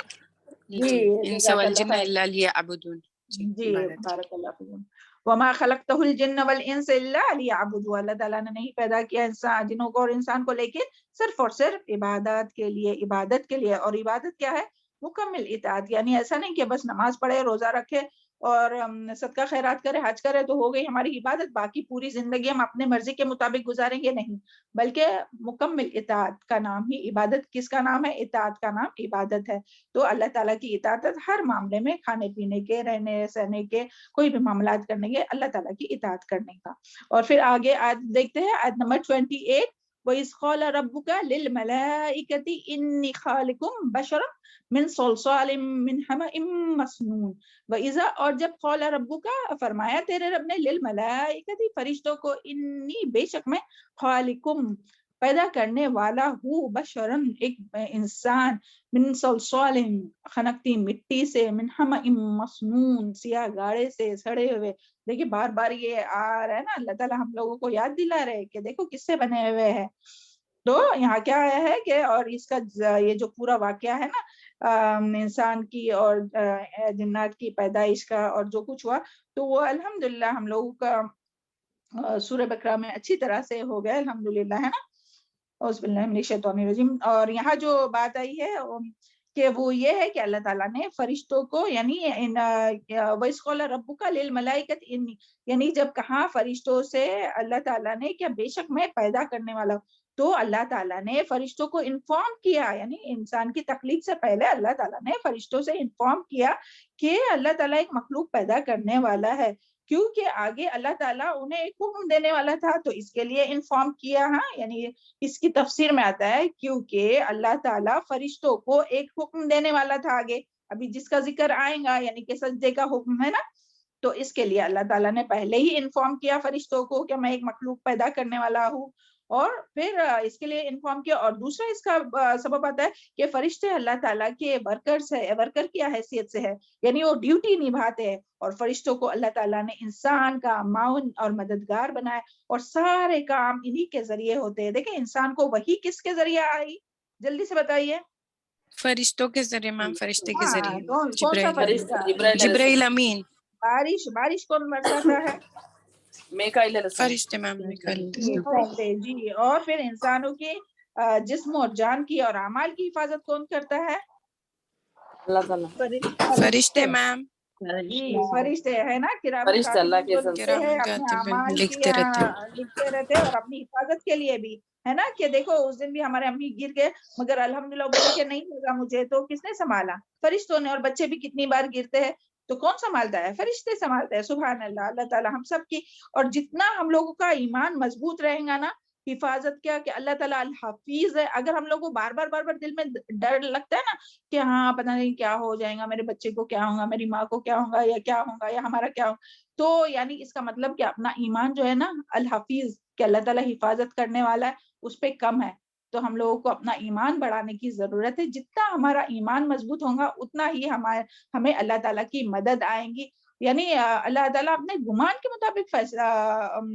جی انس والجن الا لیعبدون. جی بارک اللہ فیکم. وما خلقت الجن والانس الا لیعبدون. اللہ تعالیٰ نے نہیں پیدا کیا انسان جنوں کو اور انسان کو لیکن صرف اور صرف عبادت کے لیے. اور عبادت کیا ہے؟ مکمل اطاعت. یعنی ایسا نہیں کہ بس نماز پڑھے، روزہ رکھے اور صدقہ خیرات کرے، حج کرے تو ہو گئی ہماری عبادت، باقی پوری زندگی ہم اپنے مرضی کے مطابق گزاریں گے. نہیں، بلکہ مکمل اطاعت کا نام ہی عبادت. کس کا نام ہے؟ اطاعت کا نام عبادت ہے. تو اللہ تعالیٰ کی اطاعت ہر معاملے میں، کھانے پینے کے، رہنے سہنے کے، کوئی بھی معاملات کرنے کے، اللہ تعالیٰ کی اطاعت کرنے کا. اور پھر آگے آیت دیکھتے ہیں، آیت نمبر 28. وَإِذْ قَالَ رَبُّكَ لِلْمَلَائِكَةِ إِنِّي خَالِقٌ بَشَرًا من صلصال من حمأ مسنون وإذا، اور جب قال ربک، فرمایا تیرے رب نے، للملائکۃ فرشتوں کو، انی بے شک میں، خالقم پیدا کرنے والا ہوں، بشرن ایک انسان، من صلصال خنکتی مٹی سے، من حمأ مسنون سیاہ گاڑے سے، سڑے ہوئے. دیکھیے بار بار یہ آ رہا ہے نا، اللہ تعالیٰ ہم لوگوں کو یاد دلا رہے کہ دیکھو کس سے بنے ہوئے ہیں. تو یہاں کیا ہے کہ، اور اس کا یہ جو پورا واقعہ ہے نا انسان کی اور جنات کی پیدائش کا اور جو کچھ ہوا، تو وہ الحمدللہ ہم لوگوں کا سورہ بقرہ میں اچھی طرح سے ہو گیا الحمدللہ، ہے نا. اعوذ باللہ من الشیطان الرجیم. اور یہاں جو بات آئی ہے کہ وہ یہ ہے کہ اللہ تعالیٰ نے فرشتوں کو، یعنی وَإِذْ قَالَ رَبُّكَ لِلْمَلَائِكَةِ، یعنی جب کہا فرشتوں سے اللہ تعالیٰ نے کہ بے شک میں پیدا کرنے والا ہوں، تو اللہ تعالیٰ نے فرشتوں کو انفارم کیا، یعنی انسان کی تخلیق سے پہلے اللہ تعالیٰ نے فرشتوں سے انفارم کیا کہ اللہ تعالیٰ ایک مخلوق پیدا کرنے والا ہے، کیونکہ آگے اللہ تعالیٰ انہیں ایک حکم دینے والا تھا، تو اس کے لیے انفارم کیا. ہاں، یعنی اس کی تفسیر میں آتا ہے کیونکہ اللہ تعالیٰ فرشتوں کو ایک حکم دینے والا تھا آگے، ابھی جس کا ذکر آئے گا، یعنی کہ سجدے کا حکم ہے نا. تو اس کے لیے اللہ تعالیٰ نے پہلے ہی انفارم کیا فرشتوں کو کہ میں ایک مخلوق پیدا کرنے والا ہوں، اور پھر اس کے لیے انفارم کیا. اور دوسرا اس کا سبب آتا ہے کہ فرشتے اللہ تعالیٰ کے ورکرز ہے، ورکر کی حیثیت سے ہے، یعنی وہ ڈیوٹی نبھاتے ہیں، اور فرشتوں کو اللہ تعالیٰ نے انسان کا معاون اور مددگار بنایا، اور سارے کام انہی کے ذریعے ہوتے ہیں. دیکھیں انسان کو وحی کس کے ذریعے آئی، جلدی سے بتائیے. فرشتوں کے ذریعے میم، فرشتے کے ذریعے. کون سا جبرائیل، فرشتہ؟ جبرائیل امین. بارش کون برساتا ہے؟ فرشتے میم، فرشتے جی. اور پھر انسانوں کی جسم اور جان کی اور اعمال کی حفاظت کون کرتا ہے؟ اللہ تعالیٰ. فرشتے میم. جی فرشتے ہے نا، فرشتے اللہ کے کرام اپنے اعمال کی لکھتے رہتے ہیں. لکھتے رہتے ہیں، اور اپنی حفاظت کے لیے بھی ہے نا. کہ دیکھو اس دن بھی ہمارے امی گر گئے، مگر الحمدللہ بولے کہ نہیں ہوگا مجھے، تو کس نے سنبھالا؟ فرشتوں نے. اور بچے بھی کتنی بار گرتے ہیں تو کون سنبھالتا ہے؟ فرشتے سنبھالتے ہیں. سبحان اللہ. اللہ تعالیٰ ہم سب کی، اور جتنا ہم لوگوں کا ایمان مضبوط رہے گا نا، حفاظت کیا کہ اللہ تعالیٰ الحفیظ ہے. اگر ہم لوگوں کو بار بار دل میں ڈر لگتا ہے نا کہ ہاں پتہ نہیں کیا ہو جائے گا، میرے بچے کو کیا ہوگا، میری ماں کو کیا ہوگا، یا کیا ہوگا، یا ہمارا کیا ہوگا، تو یعنی اس کا مطلب کہ اپنا ایمان جو ہے نا الحفیظ، کہ اللہ تعالیٰ حفاظت کرنے والا ہے، اس پہ کم ہے. تو ہم لوگوں کو اپنا ایمان بڑھانے کی ضرورت ہے. جتنا ہمارا ایمان مضبوط ہوگا اتنا ہی ہمیں اللہ تعالیٰ کی مدد آئیں گی. یعنی اللہ تعالیٰ اپنے گمان کے مطابق فیصلہ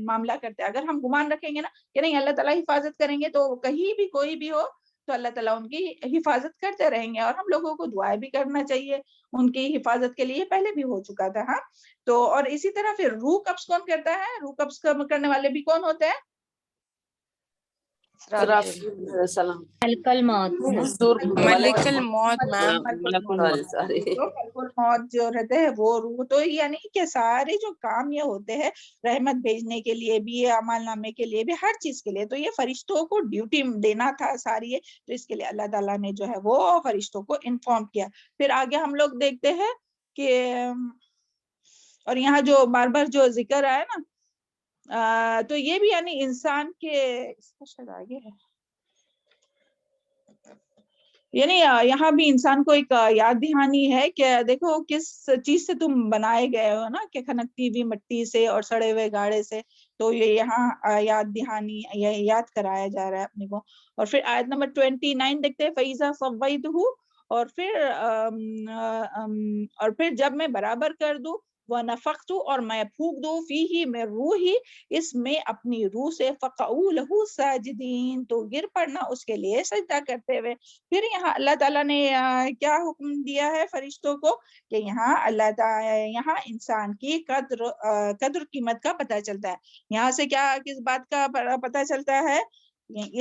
معاملہ کرتے ہیں. اگر ہم گمان رکھیں گے نا کہ نہیں اللہ تعالیٰ حفاظت کریں گے، تو کہیں بھی کوئی بھی ہو تو اللہ تعالیٰ ان کی حفاظت کرتے رہیں گے. اور ہم لوگوں کو دعائیں بھی کرنا چاہیے ان کی حفاظت کے لیے، پہلے بھی ہو چکا تھا. ہاں، تو اور اسی طرح پھر روح قبض کون کرتا ہے؟ روح قبض کرنے والے بھی کون ہوتے ہیں؟ السلام. ملک الموت. ملک الموت میم. ملک الموت جو رہتے ہیں وہ روح. تو یعنی کہ سارے جو کام یہ ہوتے ہیں رحمت بھیجنے کے لیے بھی، اعمال نامے کے لیے بھی، ہر چیز کے لیے، تو یہ فرشتوں کو ڈیوٹی دینا تھا ساری. تو اس کے لیے اللہ تعالیٰ نے جو ہے وہ فرشتوں کو انفارم کیا. پھر آگے ہم لوگ دیکھتے ہیں کہ، اور یہاں جو بار بار جو ذکر آیا نا، تو یہ بھی یعنی انسان کے، اس کا شاید آگے ہے، یعنی یہاں بھی انسان کو ایک یاد دہانی ہے کہ دیکھو کس چیز سے تم بنائے گئے ہو نا، کہ کھنکتی ہوئی مٹی سے اور سڑے ہوئے گاڑے سے. تو یہ یہاں یاد دہانی، یہ یاد کرایا جا رہا ہے اپنے کو. اور پھر آیت نمبر 29 دیکھتے ہیں، فَإِذَا سَوَّيْتُهُ، اور پھر جب میں برابر کر دوں، وَنَفَخْتُ، اور میں پھونک دوں، فِيهِ میں روحی، اس میں اپنی روح سے، فَقَعُوا لَهُ سَاجِدِينَ، تو گر پڑنا اس کے لیے سجدہ کرتے ہوئے. پھر یہاں اللہ تعالیٰ نے کیا حکم دیا ہے فرشتوں کو کہ یہاں اللہ تعالیٰ، یہاں انسان کی قدر قیمت کا پتہ چلتا ہے. یہاں سے کیا، کس بات کا پتہ چلتا ہے؟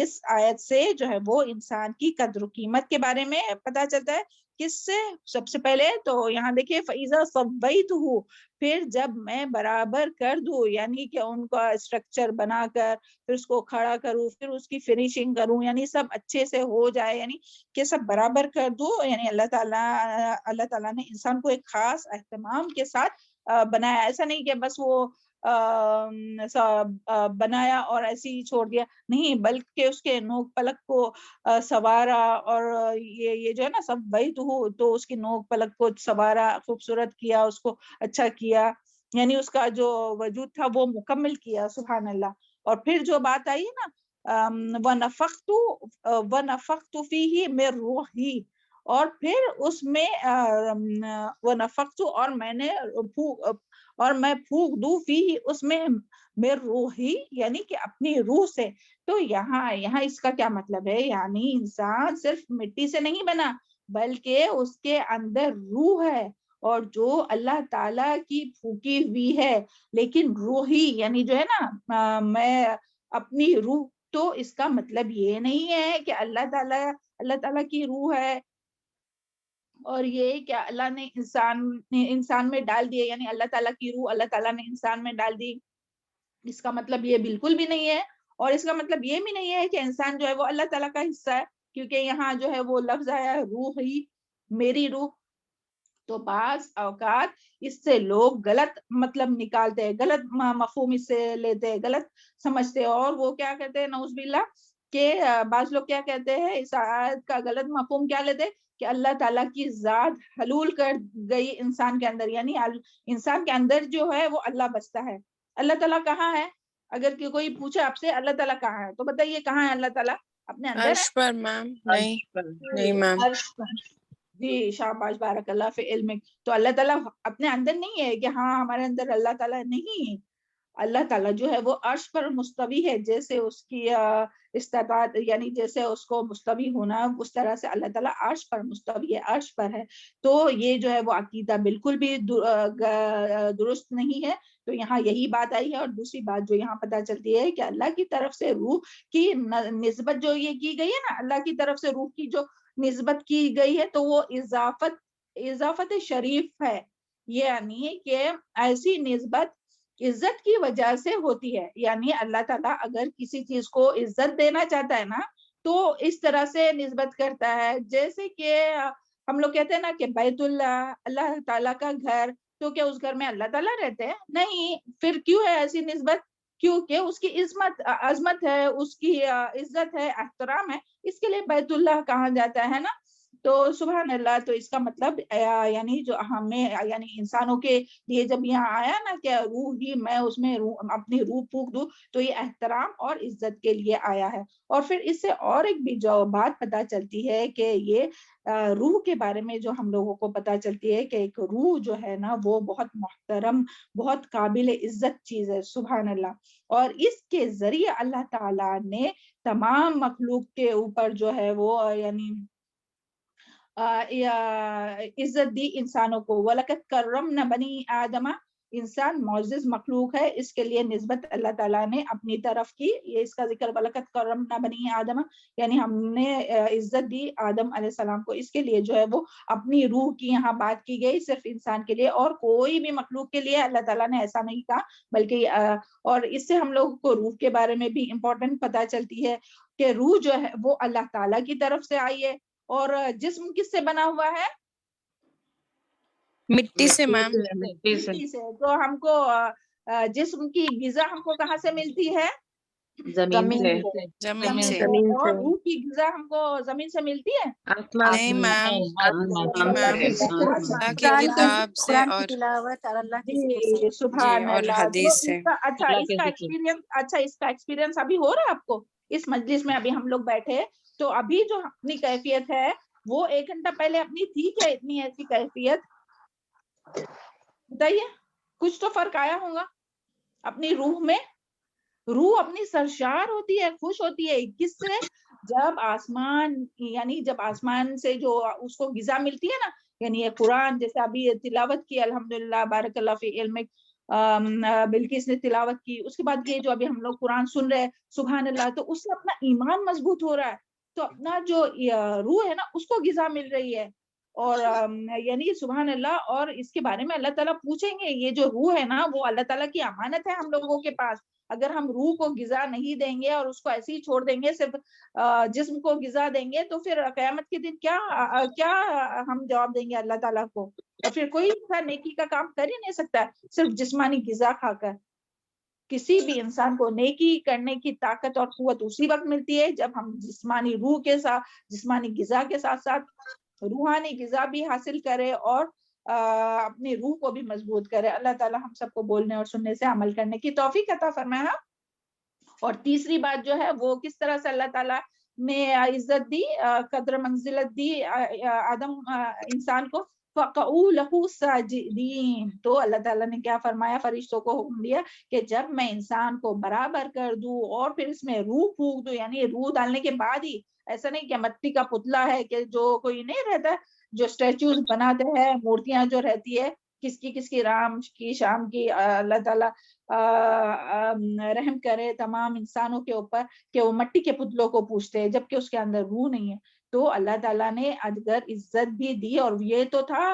اس آیت سے جو ہے وہ انسان کی قدر و قیمت کے بارے میں پتہ چلتا ہے. کس سے؟ سب سے پہلے تو یہاں دیکھیے فَإِذَا سَوَّيْتُهُ، پھر جب میں برابر کر دوں، یعنی کہ ان کا اسٹرکچر بنا کر پھر اس کو کھڑا کروں، پھر اس کی فنیشنگ کروں، یعنی سب اچھے سے ہو جائے، یعنی کہ سب برابر کر دوں. یعنی اللہ تعالیٰ نے انسان کو ایک خاص اہتمام کے ساتھ بنایا. ایسا نہیں کہ بس وہ بنایا اور ایسے ہی چھوڑ دیا، نہیں، بلکہ اس کے نوک پلک کو سنوارا، اور یہ جو ہے نا سب وہی تو اس کی نوک پلک کو سنوارا، خوبصورت کیا، اس کو اچھا کیا، یعنی اس کا جو وجود تھا وہ مکمل کیا، سبحان اللہ۔ اور پھر جو بات آئی ہے نا وَنَفَخْتُ فِيهِ مِن رُوحِي، اور پھر اس میں وَنَفَخْتُ اور میں پھونک دوں فِيهِ اس میں مِن رُوحِي یعنی کہ اپنی روح سے۔ تو یہاں اس کا کیا مطلب ہے، یعنی انسان صرف مٹی سے نہیں بنا بلکہ اس کے اندر روح ہے، اور جو اللہ تعالیٰ کی پھونکی ہوئی ہے، لیکن روحی یعنی جو ہے نا میں اپنی روح، تو اس کا مطلب یہ نہیں ہے کہ اللہ تعالیٰ کی روح ہے اور یہ کیا اللہ نے انسان میں ڈال دیے، یعنی اللہ تعالیٰ کی روح اللہ تعالیٰ نے انسان میں ڈال دی، اس کا مطلب یہ بالکل بھی نہیں ہے۔ اور اس کا مطلب یہ بھی نہیں ہے کہ انسان جو ہے وہ اللہ تعالیٰ کا حصہ ہے، کیونکہ یہاں جو ہے وہ لفظ آیا ہے روح ہی، میری روح۔ تو بعض اوقات اس سے لوگ غلط مطلب نکالتے ہیں، غلط مفہوم اس سے لیتے ہیں، غلط سمجھتے ہیں، اور وہ کیا کہتے ہیں نعوذ باللہ کہ بعض لوگ کیا کہتے ہیں اس آیت کا غلط مفہوم کیا لیتے کہ اللہ تعالیٰ کی ذات حلول کر گئی انسان کے اندر، یعنی انسان کے اندر جو ہے وہ اللہ بستا ہے۔ اللہ تعالیٰ کہاں ہے؟ اگر کوئی پوچھے آپ سے اللہ تعالیٰ کہاں ہے تو بتائیے کہاں ہے اللہ تعالیٰ؟ اپنے اندر عرش پر میم، نہیں میم۔ عرش پر۔ جی شاباش، بارک اللہ فی علمک۔ تو اللہ تعالیٰ اپنے اندر نہیں ہے کہ ہاں ہمارے اندر اللہ تعالیٰ نہیں، اللہ تعالیٰ جو ہے وہ عرش پر مستوی ہے، جیسے اس کی استطاعت یعنی جیسے اس کو مستوی ہونا اس طرح سے اللہ تعالیٰ عرش پر مستوی ہے، عرش پر ہے۔ تو یہ جو ہے وہ عقیدہ بالکل بھی درست نہیں ہے۔ تو یہاں یہی بات آئی ہے، اور دوسری بات جو یہاں پتہ چلتی ہے کہ اللہ کی طرف سے روح کی نسبت جو یہ کی گئی ہے نا، اللہ کی طرف سے روح کی جو نسبت کی گئی ہے تو وہ اضافت شریف ہے، یعنی کہ ایسی نسبت عزت کی وجہ سے ہوتی ہے، یعنی اللہ تعالیٰ اگر کسی چیز کو عزت دینا چاہتا ہے نا تو اس طرح سے نسبت کرتا ہے، جیسے کہ ہم لوگ کہتے ہیں نا کہ بیت اللہ، اللہ تعالیٰ کا گھر، تو کیا اس گھر میں اللہ تعالیٰ رہتے ہیں؟ نہیں، پھر کیوں ہے ایسی نسبت؟ کیونکہ اس کی عظمت ہے، اس کی عزت ہے، احترام ہے، اس کے لیے بیت اللہ کہا جاتا ہے نا۔ تو سبحان اللہ، تو اس کا مطلب یعنی جو ہمیں یعنی انسانوں کے لیے جب یہاں آیا نا کہ روح ہی میں اس میں اپنی روح پھونک دوں، تو یہ احترام اور عزت کے لیے آیا ہے۔ اور پھر اس سے اور ایک بھی جو بات پتہ چلتی ہے کہ یہ روح کے بارے میں جو ہم لوگوں کو پتہ چلتی ہے کہ ایک روح جو ہے نا وہ بہت محترم، بہت قابل عزت چیز ہے، سبحان اللہ۔ اور اس کے ذریعے اللہ تعالیٰ نے تمام مخلوق کے اوپر جو ہے وہ یعنی عزت دی انسانوں کو۔ وَلَقَدْ كَرَّمْنَا بَنِي آدَمَ، انسان معزز مخلوق ہے، اس کے لیے نسبت اللہ تعالیٰ نے اپنی طرف کی، یہ اس کا ذکر وَلَقَدْ كَرَّمْنَا بَنِي آدَمَ، یعنی ہم نے عزت دی آدم علیہ السلام کو، اس کے لیے جو ہے وہ اپنی روح کی یہاں بات کی گئی، صرف انسان کے لیے، اور کوئی بھی مخلوق کے لیے اللہ تعالیٰ نے ایسا نہیں کہا، بلکہ اور اس سے ہم لوگوں کو روح کے بارے میں بھی امپورٹنٹ پتہ چلتی ہے کہ روح جو ہے وہ اللہ تعالیٰ کی طرف سے آئی ہے۔ اور جسم کس سے بنا ہوا ہے؟ مٹی سے میم۔ مٹی سے۔ تو ہم کو جسم کی غذا ہم کو کہاں سے ملتی ہے؟ زمین سے۔ اور روح کی غذا ہم کو زمین سے ملتی ہے؟ نہیں میم، اللہ کی کتاب سے اور تلاوت اور اللہ کی جی سبحان اور اللہ۔ حدیث سے۔ اچھا اس کا ایکسپیرینس ابھی ہو رہا ہے آپ کو اس مجلس میں؟ ابھی ہم لوگ بیٹھے تو ابھی جو اپنی کیفیت ہے وہ 1 گھنٹہ پہلے اپنی تھی کیا اتنی ایسی کیفیت؟ بتائیے، کچھ تو فرق آیا ہوگا اپنی روح میں۔ روح اپنی سرشار ہوتی ہے، خوش ہوتی ہے، کس سے؟ جب آسمان سے جو اس کو غذا ملتی ہے نا، یعنی یہ قرآن جیسے ابھی تلاوت کی، الحمدللہ بارک اللہ فی علمک، بلقیس نے تلاوت کی، اس کے بعد یہ جو ابھی ہم لوگ قرآن سن رہے سبحان اللہ، تو اس سے اپنا ایمان مضبوط ہو رہا ہے، تو اپنا جو روح ہے نا اس کو غذا مل رہی ہے، اور یعنی سبحان اللہ۔ اور اس کے بارے میں اللہ تعالیٰ پوچھیں گے، یہ جو روح ہے نا وہ اللہ تعالیٰ کی امانت ہے ہم لوگوں کے پاس، اگر ہم روح کو غذا نہیں دیں گے اور اس کو ایسے ہی چھوڑ دیں گے، صرف جسم کو غذا دیں گے، تو پھر قیامت کے دن کیا ہم جواب دیں گے اللہ تعالیٰ کو؟ اور پھر کوئی نیکی کا کام کر ہی نہیں سکتا صرف جسمانی غذا کھا کر۔ کسی بھی انسان کو نیکی کرنے کی طاقت اور قوت اسی وقت ملتی ہے جب ہم جسمانی روح کے ساتھ، جسمانی غذا کے ساتھ ساتھ روحانی غذا بھی حاصل کرے اور اپنی روح کو بھی مضبوط کرے. اللہ تعالیٰ ہم سب کو بولنے اور سننے سے عمل کرنے کی توفیق عطا فرمائے. اور تیسری بات جو ہے وہ کس طرح سے اللہ تعالیٰ نے عزت دی، قدر منزلت دی آدم انسان کو. فَقَعُوا لَهُ سَاجِدِينَ، تو اللہ تعالیٰ نے کیا فرمایا، فرشتوں کو حکم دیا کہ جب میں انسان کو برابر کر دوں اور پھر اس میں روح پھونک دوں، یعنی روح ڈالنے کے بعد ہی، ایسا نہیں کہ مٹی کا پتلا ہے کہ جو کوئی نہیں رہتا، جو اسٹیچوز بناتے ہیں، مورتیاں جو رہتی ہے کس کی رام کی شام کی، اللہ تعالیٰ رحم کرے تمام انسانوں کے اوپر کہ وہ مٹی کے پتلوں کو پوجتے ہیں جبکہ اس کے اندر روح نہیں ہے. تو اللہ تعالیٰ نے اگر عزت بھی دی، اور یہ تو تھا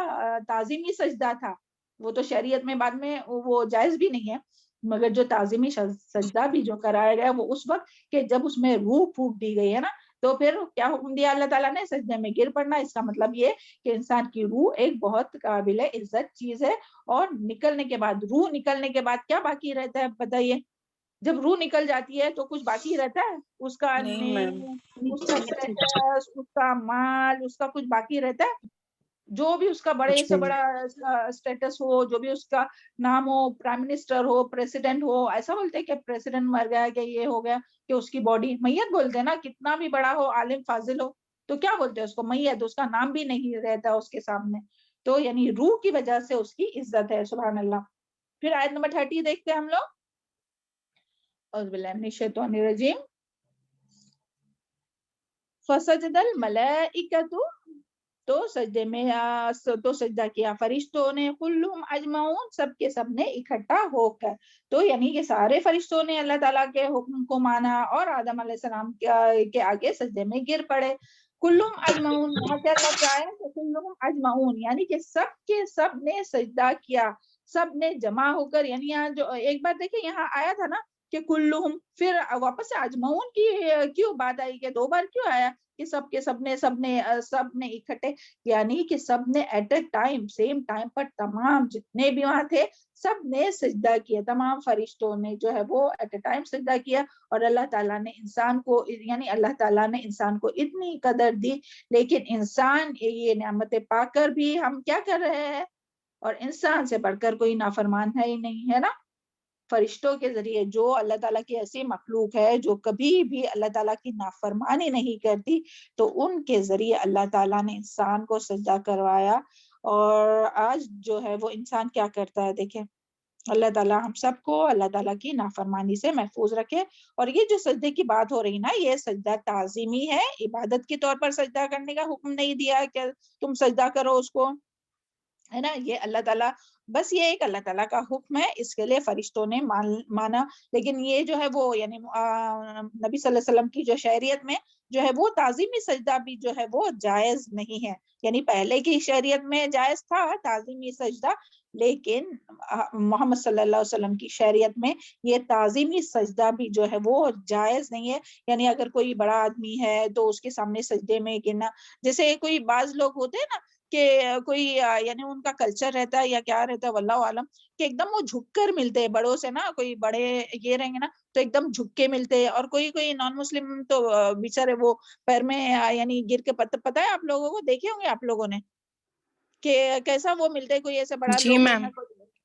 تعظیمی سجدہ تھا، وہ تو شریعت میں بعد میں وہ جائز بھی نہیں ہے، مگر جو تعظیمی سجدہ بھی جو کرایا گیا وہ اس وقت کہ جب اس میں روح پھونک دی گئی ہے نا. تو پھر کیا حکم دیا اللہ تعالیٰ نے، سجدے میں گر پڑنا. اس کا مطلب یہ کہ انسان کی روح ایک بہت قابل عزت چیز ہے، اور نکلنے کے بعد، روح نکلنے کے بعد کیا باقی رہتا ہے بتائیے؟ جب روح نکل جاتی ہے تو کچھ باقی رہتا ہے؟ اس کا نہیں میم. نیم، اس کا اسٹیٹس، اس کا مال، اس کا کچھ باقی رہتا ہے؟ جو بھی اس کا بڑے سے بڑا اسٹیٹس ہو، جو بھی اس کا نام ہو، پرائم منسٹر ہو، پریسیڈنٹ ہو، ایسا بولتے ہیں کہ پریسیڈنٹ مر گیا کہ یہ ہو گیا، کہ اس کی باڈی میت بولتے ہیں نا. کتنا بھی بڑا ہو، عالم فاضل ہو، تو کیا بولتے ہیں اس کو؟ میت. اس کا نام بھی نہیں رہتا اس کے سامنے. تو یعنی روح کی وجہ سے اس کی عزت ہے. سبحان اللہ. پھر آیت نمبر 30 دیکھتے ہیں ہم لوگ. اعوذ باللہ من الشیطان الرجیم. فسجد الملائکۃ، تو سجدے میں تو سجدہ کیا فرشتوں نے، کلہم اجمعون، سب کے سب نے اکٹھا ہو کر. تو یعنی کہ سارے فرشتوں نے اللہ تعالیٰ کے حکم کو مانا اور آدم علیہ السلام کے آگے سجدے میں گر پڑے. کلہم اجمعون، یہاں سے اللہ کیا ہے کہ کلہم اجمعون، یعنی کہ سب کے سب نے سجدہ کیا، سب نے جمع ہو کر. یعنی یہاں جو ایک بار دیکھیں یہاں آیا تھا نا کہ کلہم، پھر واپس سے اجمعون کی کیوں بات آئی، کہ 2 بار کیوں آیا کہ سب کے سب نے اکٹھے، یعنی کہ سب نے at a time, same time پر، تمام جتنے بھی وہاں تھے سب نے سجدہ کیا، تمام فرشتوں نے جو ہے وہ ایٹ اے ٹائم سجدہ کیا. اور اللہ تعالیٰ نے انسان کو، یعنی اللہ تعالیٰ نے انسان کو اتنی قدر دی، لیکن انسان یہ نعمتیں پا کر بھی ہم کیا کر رہے ہیں؟ اور انسان سے بڑھ کر کوئی نافرمان ہے ہی نہیں، ہے نا. فرشتوں کے ذریعے جو اللہ تعالیٰ کی ایسی مخلوق ہے جو کبھی بھی اللہ تعالیٰ کی نافرمانی نہیں کرتی، تو ان کے ذریعے اللہ تعالیٰ نے انسان کو سجدہ کروایا. اور آج جو ہے وہ انسان کیا کرتا ہے؟ دیکھیں، اللہ تعالیٰ ہم سب کو اللہ تعالیٰ کی نافرمانی سے محفوظ رکھے. اور یہ جو سجدے کی بات ہو رہی نا، یہ سجدہ تعظیمی ہے، عبادت کے طور پر سجدہ کرنے کا حکم نہیں دیا کہ تم سجدہ کرو اس کو، ہے نا. یہ اللہ تعالیٰ، بس یہ ایک اللہ تعالیٰ کا حکم ہے، اس کے لیے فرشتوں نے مانا. لیکن یہ جو ہے وہ یعنی نبی صلی اللہ علیہ وسلم کی جو شریعت میں جو ہے وہ تعظیمی سجدہ بھی جو ہے وہ جائز نہیں ہے. یعنی پہلے کی شریعت میں جائز تھا تعظیمی سجدہ، لیکن محمد صلی اللہ علیہ وسلم کی شریعت میں یہ تعظیمی سجدہ بھی جو ہے وہ جائز نہیں ہے. یعنی اگر کوئی بڑا آدمی ہے تو اس کے سامنے سجدے میں گرنا، جیسے کوئی بعض لوگ ہوتے ہیں نا کہ کوئی یعنی ان کا کلچر رہتا ہے یا کیا رہتا ہے واللہ عالم، کہ ایک دم وہ جھک کر ملتے ہیں بڑوں سے نا، کوئی بڑے یہ رہیں گے نا تو ایک دم جھک کے ملتے ہیں. اور کوئی نان مسلم تو بیچارے وہ پیر میں یعنی گر کے پتہ ہے آپ لوگوں کو، دیکھے ہوں گے آپ لوگوں نے کہ کیسا وہ ملتے ہیں، کوئی ایسے بڑا جی لوگ میم.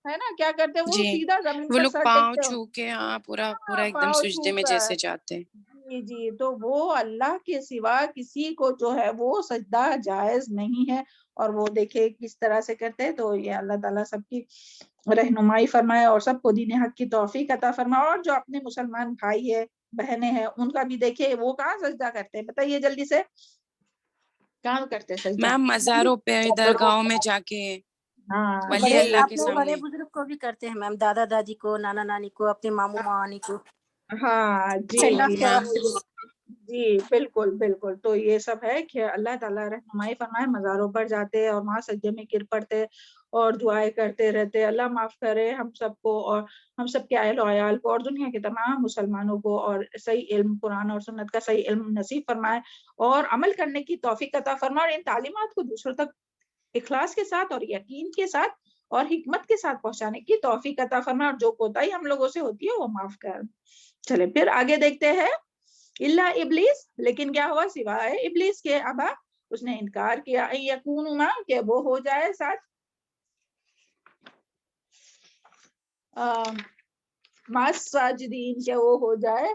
ہے نا، کیا کرتے ہیں وہ جی، سیدھا زمین وہ پر لوگ سر پاؤں ٹیکتے چھو کے، ہاں، پورا ایک دم پاؤں سجدے چھو میں کر. جیسے جاتے ہیں. جی تو وہ اللہ کے سوا کسی کو جو ہے وہ سجدہ جائز نہیں ہے. اور وہ دیکھے کس طرح سے کرتے ہیں. تو یہ اللہ تعالیٰ سب کی رہنمائی فرمائے اور سب کو دین حق کی توفیق عطا فرمائے. اور جو اپنے مسلمان بھائی ہے، بہنیں ہیں، ان کا بھی دیکھے وہ کہاں سجدہ کرتے ہیں، بتائیے جلدی سے کہاں کرتے ہیں سجدہ؟ میم مزاروں پہ، درگاہوں میں جا کے، ہاں ولی اللہ کے اپنے بڑے سامنے. بزرگ کو بھی کرتے ہیں میم، دادا دادی کو، نانا نانی کو، اپنے ماموں مامانی کو. ہاں جی جی میم. جی بالکل بالکل. تو یہ سب ہے کہ اللہ تعالیٰ رہنمائی فرمائے. مزاروں پر جاتے اور وہاں سجدے میں گر پڑتے اور دعائیں کرتے رہتے. اللہ معاف کرے ہم سب کو اور ہم سب کے اہل و عیال کو اور دنیا کے تمام مسلمانوں کو، اور صحیح علم، قرآن اور سنت کا صحیح علم نصیب فرمائے اور عمل کرنے کی توفیق عطا فرمائے. اور ان تعلیمات کو دوسروں تک اخلاص کے ساتھ اور یقین کے ساتھ اور حکمت کے ساتھ پہنچانے کی توفیق عطا فرمائے، اور جو کوتاہی ہم لوگوں سے ہوتی ہے وہ معاف کر۔ چلے پھر آگے دیکھتے ہیں، الا ابلیس، لیکن کیا ہوا سوائے ابلیس کے، ابا اس نے انکار کیا، یکون ما کہ وہ ہو جائے ساتھ ماس ساجدین، کہ وہ ہو جائے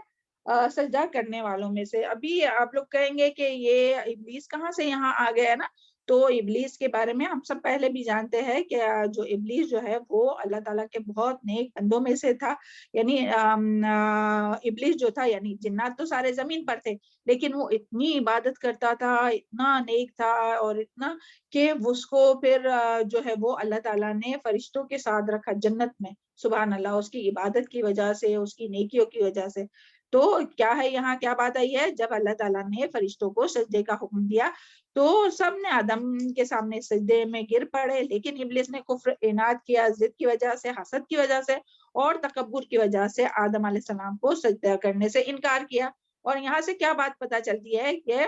سجدہ کرنے والوں میں سے۔ ابھی آپ لوگ کہیں گے کہ یہ ابلیس کہاں سے یہاں آ گیا ہے نا، تو ابلیس کے بارے میں ہم سب پہلے بھی جانتے ہیں کہ جو ابلیس جو ہے وہ اللہ تعالیٰ کے بہت نیک بندوں میں سے تھا، یعنی ابلیس جو تھا، یعنی جنات تو سارے زمین پر تھے، لیکن وہ اتنی عبادت کرتا تھا، اتنا نیک تھا، اور اتنا کہ اس کو پھر جو ہے وہ اللہ تعالیٰ نے فرشتوں کے ساتھ رکھا جنت میں، سبحان اللہ، اس کی عبادت کی وجہ سے، اس کی نیکیوں کی وجہ سے۔ تو کیا ہے یہاں کیا بات آئی ہے، جب اللہ تعالیٰ نے فرشتوں کو سجدے کا حکم دیا تو سب نے آدم کے سامنے سجدے میں گر پڑے، لیکن ابلیس نے کفر عناد کیا، ضد کی وجہ سے، حسد کی وجہ سے اور تکبر کی وجہ سے آدم علیہ السلام کو سجدہ کرنے سے انکار کیا۔ اور یہاں سے کیا بات پتہ چلتی ہے کہ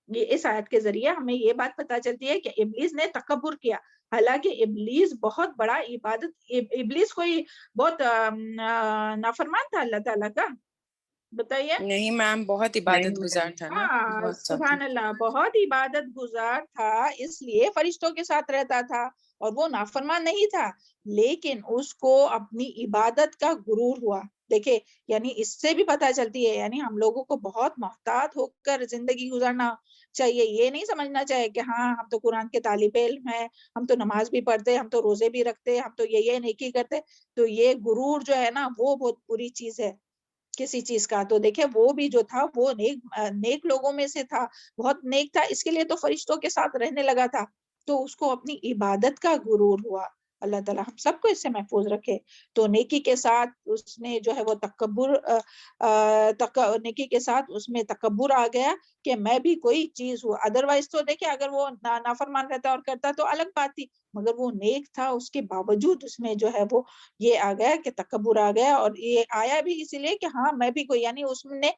اس آیت کے ذریعے ہمیں یہ بات پتہ چلتی ہے کہ ابلیس نے تکبر کیا، حالانکہ ابلیس بہت بڑا ابلیس کوئی بہت نافرمان تھا اللہ تعالیٰ کا، بتائیے؟ نہیں میم، بہت عبادت گزار تھا نا، بہت سبحان اللہ، بہت عبادت گزار تھا، اس لیے فرشتوں کے ساتھ رہتا تھا، اور وہ نافرمان نہیں تھا، لیکن اس کو اپنی عبادت کا غرور ہوا۔ دیکھیں یعنی اس سے بھی پتہ چلتی ہے، یعنی ہم لوگوں کو بہت محتاط ہو کر زندگی گزارنا چاہیے، یہ نہیں سمجھنا چاہیے کہ ہاں ہم تو قرآن کے طالب علم ہیں، ہم تو نماز بھی پڑھتے، ہم تو روزے بھی رکھتے، ہم تو یہ نیکی کرتے، تو یہ غرور جو ہے نا وہ بہت بری چیز ہے کسی چیز کا۔ تو دیکھیں وہ بھی جو تھا وہ نیک لوگوں میں سے تھا، بہت نیک تھا، اس کے لیے تو فرشتوں کے ساتھ رہنے لگا تھا، تو اس کو اپنی عبادت کا غرور ہوا۔ اللہ تعالیٰ ہم سب کو اس سے محفوظ رکھے۔ تو نیکی کے ساتھ اس نے جو ہے وہ نیکی کے ساتھ اس میں تکبر آ گیا کہ میں بھی کوئی چیز ہوں، ادروائز تو دیکھیں اگر وہ نافرمان رہتا اور کرتا تو الگ بات تھی، مگر وہ نیک تھا، اس کے باوجود اس میں جو ہے وہ یہ آ گیا کہ تکبر آ گیا، اور یہ آیا بھی اسی لیے کہ ہاں میں بھی کوئی، یعنی اس نے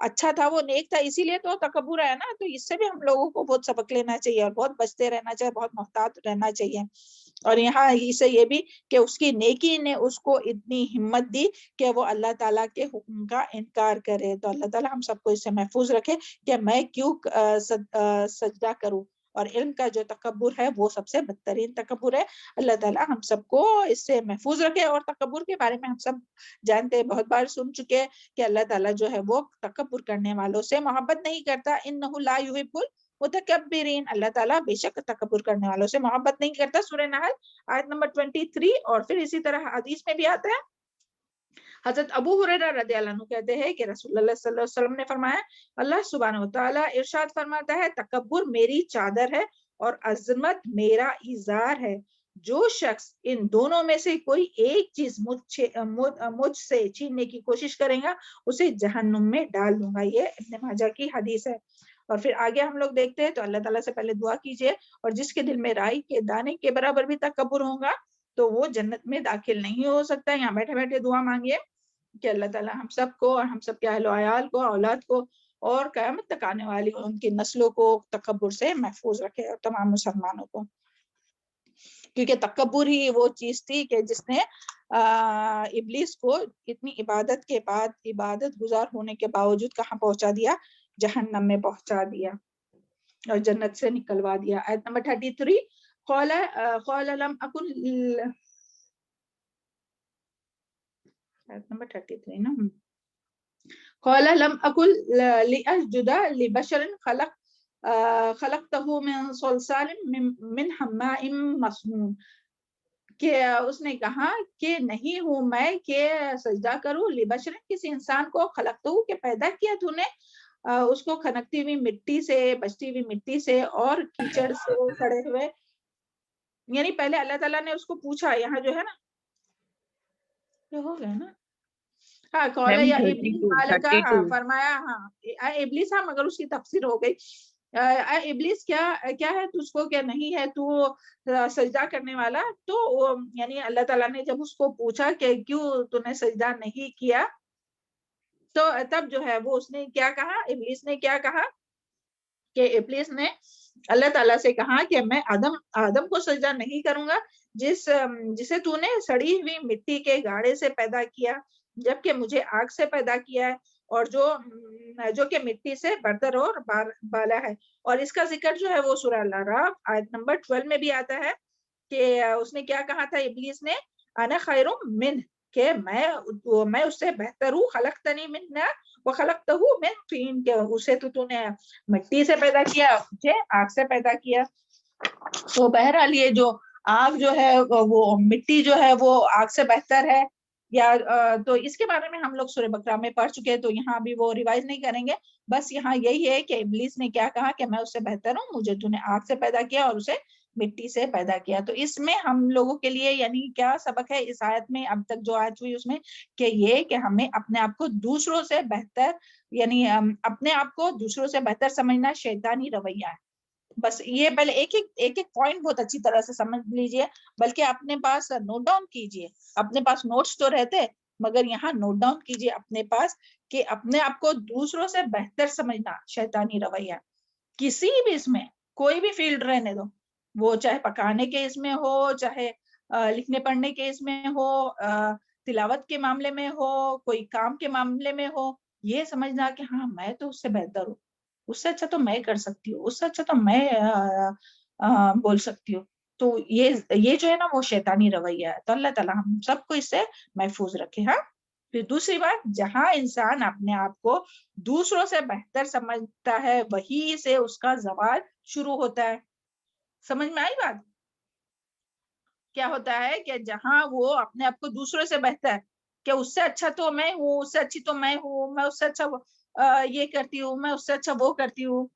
اچھا تھا، وہ نیک تھا، اسی لیے تو تکبر آیا نا۔ تو اس سے بھی ہم لوگوں کو بہت سبق لینا چاہیے اور بہت بچتے رہنا چاہیے، بہت محتاط رہنا چاہیے۔ اور یہاں اسے یہ بھی کہ اس کی نیکی نے اس کو اتنی ہمت دی کہ وہ اللہ تعالیٰ کے حکم کا انکار کرے۔ تو اللہ تعالیٰ ہم سب کو اس سے محفوظ رکھے کہ میں کیوں سجدہ کروں، اور علم کا جو تکبر ہے وہ سب سے بدترین تکبر ہے۔ اللہ تعالیٰ ہم سب کو اس سے محفوظ رکھے۔ اور تکبر کے بارے میں ہم سب جانتے ہیں، بہت بار سن چکے کہ اللہ تعالیٰ جو ہے وہ تکبر کرنے والوں سے محبت نہیں کرتا، انہ لا یحب المتکبرین، اللہ تعالیٰ بے شک تکبر کرنے والوں سے محبت نہیں کرتا۔ سورہ نحل آیت نمبر 23، اور پھر اسی طرح حدیث میں بھی آتا ہے، حضرت ابو ہریرہ رضی اللہ عنہ کہتے ہیں کہ رسول اللہ صلی اللہ علیہ وسلم نے فرمایا، اللہ سبحانہ وتعالیٰ ارشاد فرماتا ہے، تکبر میری چادر ہے اور عظمت میرا ازار ہے، جو شخص ان دونوں میں سے کوئی ایک چیز مجھ سے چھیننے کی کوشش کرے گا اسے جہنم میں ڈال دوں گا۔ یہ ابن ماجہ کی حدیث ہے۔ اور پھر آگے ہم لوگ دیکھتے ہیں، تو اللہ تعالیٰ سے پہلے دعا کیجئے، اور جس کے دل میں رائی کے دانے کے برابر بھی تکبر ہوگا تو وہ جنت میں داخل نہیں ہو سکتا۔ یہاں بیٹھے بیٹھے دعا مانگیے کہ اللہ تعالیٰ ہم سب کو اور ہم سب کے اہل و عیال کو، اولاد کو، اور قیامت تک آنے والی ان کی نسلوں کو تکبر سے محفوظ رکھے، اور تمام مسلمانوں کو، کیونکہ تکبر ہی وہ چیز تھی کہ جس نے ابلیس کو اتنی عبادت کے بعد، عبادت گزار ہونے کے باوجود کہاں پہنچا دیا؟ جہنم میں پہنچا دیا اور جنت سے نکلوا دیا۔ آیت نمبر 33، قال لم اکن، آیت نمبر 33 نا، قال لم اکن لاسجد لبشر خلقته من صلصال من حماء مسنون، کہ اس نے کہا کہ نہیں ہوں میں کہ سجدہ کروں لبشر، کسی انسان کو، خلقتہ کہ پیدا کیا تو نے اس کو کھنکتی ہوئی مٹی سے، بچتی ہوئی مٹی سے اور کیچڑ سے سڑے ہوئے، یعنی پہلے اللہ تعالیٰ نے اس کو پوچھا، یہاں جو ہے نا یہ ہو گیا نا، ہاں قال یا ابلیس مالک، ہاں فرمایا، ہاں ابلیس، ہاں مگر اس کی تفسیر ہو گئی، ابلیس کیا ہے تجھ کو، کیا نہیں ہے تو سجدہ کرنے والا؟ تو یعنی اللہ تعالیٰ نے جب اس کو پوچھا کہ کیوں تو نے سجدہ نہیں کیا، تو تب جو ہے وہ اس نے کیا کہا، ابلیس نے کیا کہا کہ ابلیس نے اللہ تعالیٰ سے کہا کہ میں آدم کو سجدہ نہیں کروں گا جسے تو نے سڑی ہوئی مٹی کے گاڑے سے پیدا کیا جبکہ مجھے آگ سے پیدا کیا ہے اور جو کہ مٹی سے برتر اور بالا ہے. اور اس کا ذکر جو ہے وہ سورہ الاعراف آیت نمبر 12 میں بھی آتا ہے کہ اس نے کیا کہا تھا ابلیس نے, انا خیر من, کہ میں اس سے بہتر ہوں, خلقتنی من نار وخلقتہ من طین, کہ اسے تو نے مٹی سے پیدا کیا, مجھے آگ سے پیدا کیا. تو بہرحال یہ جو آگ جو ہے وہ مٹی جو ہے وہ آگ سے بہتر ہے یا تو اس کے بارے میں ہم لوگ سورہ بقرہ میں پڑھ چکے, تو یہاں بھی وہ ریوائز نہیں کریں گے. بس یہاں یہی ہے کہ ابلیس نے کیا کہا کہ میں اس سے بہتر ہوں, مجھے تو نے آگ سے پیدا کیا اور اسے مٹی سے پیدا کیا. تو اس میں ہم لوگوں کے لیے یعنی کیا سبق ہے اس آیت میں, اب تک جو آیت ہوئی اس میں, کہ یہ کہ ہمیں اپنے آپ کو دوسروں سے بہتر یعنی اپنے آپ کو دوسروں سے بہتر سمجھنا شیطانی رویہ ہے. بس یہ پہلے ایک پوائنٹ بہت اچھی طرح سے سمجھ لیجئے, بلکہ اپنے پاس نوٹ ڈاؤن کیجئے. اپنے پاس نوٹس تو رہتے مگر یہاں نوٹ ڈاؤن کیجئے اپنے پاس کہ اپنے آپ کو دوسروں سے بہتر سمجھنا شیطانی رویہ. کسی بھی اس میں کوئی بھی فیلڈ رہنے دو, وہ چاہے پکانے کے اس میں ہو, چاہے لکھنے پڑھنے کے اس میں ہو, تلاوت کے معاملے میں ہو, کوئی کام کے معاملے میں ہو, یہ سمجھنا کہ ہاں میں تو اس سے بہتر ہوں, اس سے اچھا تو میں کر سکتی ہوں, اس سے اچھا تو میں بول سکتی ہوں. تو یہ جو ہے نا وہ شیطانی رویہ ہے. تو اللہ تعالیٰ ہم سب کو اس سے محفوظ رکھے. ہاں, پھر دوسری بات, جہاں انسان اپنے آپ کو دوسروں سے بہتر سمجھتا ہے وہی سے اس کا زوال شروع ہوتا ہے. سمجھ میں آئی بات؟ کیا ہوتا ہے کہ جہاں وہ اپنے آپ کو دوسروں سے بہتر, کہ اس سے اچھا تو میں ہوں, اس سے اچھی تو میں ہوں, میں اس سے اچھا یہ کرتی ہوں, میں اس سے اچھا وہ کرتی ہوں.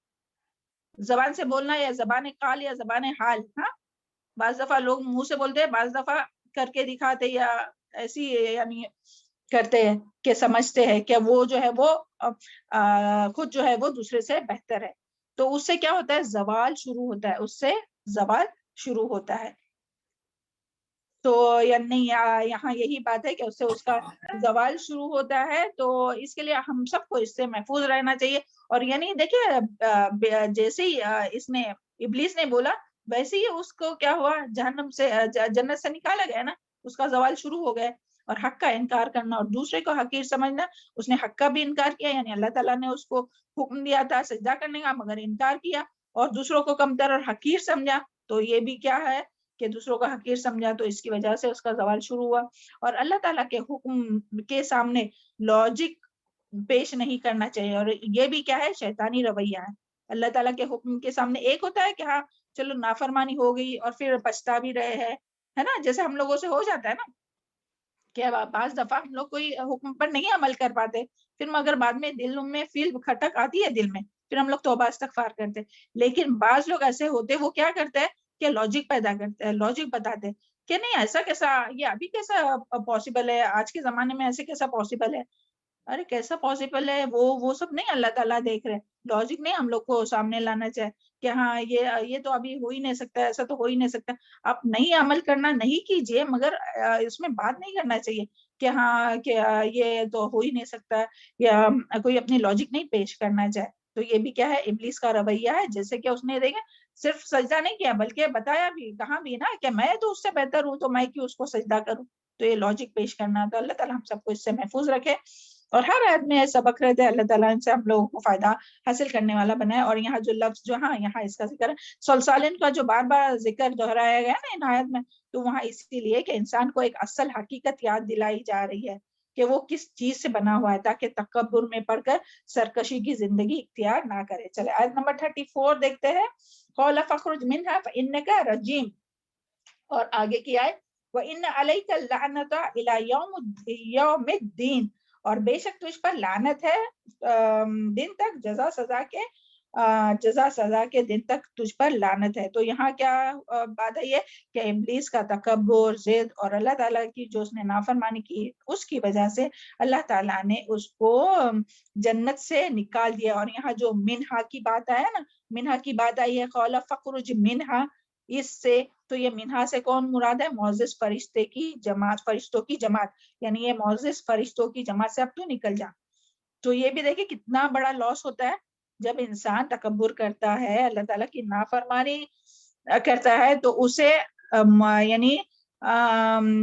زبان سے بولنا یا زبان قال یا زبان حال. ہاں, بعض دفعہ لوگ منہ سے بولتے ہیں, بعض دفعہ کر کے دکھاتے یا ایسی یعنی کرتے ہیں کہ سمجھتے ہیں کہ وہ جو ہے وہ خود جو ہے وہ دوسرے سے بہتر ہے. تو اس سے کیا ہوتا ہے, زوال شروع ہوتا ہے, اس سے زوال شروع ہوتا ہے. تو یعنی یہاں یہی بات ہے کہ اس سے اس کا زوال شروع ہوتا ہے. تو اس کے لیے ہم سب کو اس سے محفوظ رہنا چاہیے. اور یعنی دیکھیے جیسے ہی اس نے ابلیس نے بولا ویسے ہی اس کو کیا ہوا, جہنم سے جنت سے نکالا گیا نا, اس کا زوال شروع ہو گیا. اور حق کا انکار کرنا اور دوسرے کو حقیر سمجھنا, اس نے حق کا بھی انکار کیا, یعنی اللہ تعالیٰ نے اس کو حکم دیا تھا سجدہ کرنے کا مگر انکار کیا, اور دوسروں کو کمتر اور حقیر سمجھا. تو یہ بھی کیا ہے کہ دوسروں کا حقیر سمجھا, تو اس کی وجہ سے اس کا زوال شروع ہوا. اور اللہ تعالیٰ کے حکم کے سامنے لاجک پیش نہیں کرنا چاہیے, اور یہ بھی کیا ہے, شیطانی رویہ ہے. اللہ تعالیٰ کے حکم کے سامنے ایک ہوتا ہے کہ ہاں چلو نافرمانی ہو گئی اور پھر پچھتا بھی رہے ہیں, ہے نا, جیسے ہم لوگوں سے ہو جاتا ہے نا کہ بعض دفعہ ہم لوگ کوئی حکم پر نہیں عمل کر پاتے, پھر مگر بعد میں دل میں فیل کھٹک آتی ہے دل میں, پھر ہم لوگ توبہ استغفار کرتے. لیکن بعض لوگ ایسے ہوتے, وہ کیا کرتے ہیں کہ لاجک پیدا کرتے ہیں, لاجک بتاتے کہ نہیں ایسا کیسا, یہ ابھی کیسا پاسبل ہے, آج کے زمانے میں ایسے کیسا پاسبل ہے. ارے کیسا پاسبل ہے, وہ سب نہیں اللہ تعالیٰ دیکھ رہے. لاجک نہیں ہم لوگ کو سامنے لانا چاہے کہ ہاں یہ تو ابھی ہو ہی نہیں سکتا, ایسا تو ہو ہی نہیں سکتا. آپ نہیں عمل کرنا نہیں کیجئے, مگر اس میں بات نہیں کرنا چاہیے کہ ہاں کہ یہ تو ہو ہی نہیں سکتا, یا کوئی اپنی لاجک نہیں پیش کرنا چاہے. تو یہ بھی کیا ہے, ابلیس کا رویہ ہے. جیسے کہ اس نے دیکھا صرف سجدہ نہیں کیا بلکہ بتایا بھی, کہاں بھی نا کہ میں تو اس سے بہتر ہوں, تو میں کیوں اس کو سجدہ کروں. تو یہ لاجک پیش کرنا. تو اللہ تعالیٰ ہم سب کو اس سے محفوظ رکھے, اور ہر آیت میں سبق رہتے اللہ تعالیٰ ان سے ہم لوگوں کو فائدہ حاصل کرنے والا بنائے. اور یہاں جو لفظ جو ہاں یہاں اس کا ذکر ہے سلسالن کا جو بار بار ذکر دہرایا گیا نا ان آیت میں, تو وہاں اسی لیے کہ انسان کو ایک اصل حقیقت یاد دلائی جا رہی ہے کہ وہ کس چیز سے بنا ہوا ہے, تاکہ تکبر میں پڑھ کر سرکشی کی زندگی اختیار نہ کرے. چلے آیت نمبر 34 دیکھتے ہیں. قَالَ فَاخْرُجْ مِنْهَا فَإِنَّكَ رَجِيمٌ, اور آگے کی آیت وَإِنَّ عَلَيْكَ اللَّعْنَةَ إِلَى يَوْمِ الدِّينِ, اور بے شک تجھ پر لعنت ہے دن تک, جزا سزا کے دن تک تجھ پر لعنت ہے. تو یہاں کیا بات ہے, یہ کہ ابلیس کا تکبر, ضد اور اللہ تعالیٰ کی جو اس نے نافرمانی کی, اس کی وجہ سے اللہ تعالیٰ نے اس کو جنت سے نکال دیا. اور یہاں جو منہا کی بات آیا نا, منہا کی بات آئی ہے قَالَ فَاخْرُجْ مِنْهَا, اس سے تو یہ منہا سے کون مراد ہے, معزز فرشتے کی جماعت, فرشتوں کی جماعت, یعنی یہ معزز فرشتوں کی جماعت سے اب تو نکل جا. تو یہ بھی دیکھیں کتنا بڑا لاس ہوتا ہے جب انسان تکبر کرتا ہے، اللہ تعالیٰ کی نافرمانی کرتا ہے، تو اسے یعنی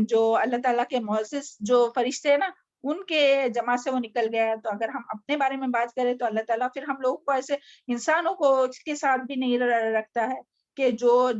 جو اللہ تعالیٰ کے معزز جو فرشتے ہیں نا، ان کے جمع سے وہ نکل گیا. تو اگر ہم اپنے بارے میں بات کریں تو اللہ تعالیٰ پھر ہم لوگوں کو ایسے انسانوں کو اس کے ساتھ بھی نہیں رکھتا ہے کہ جو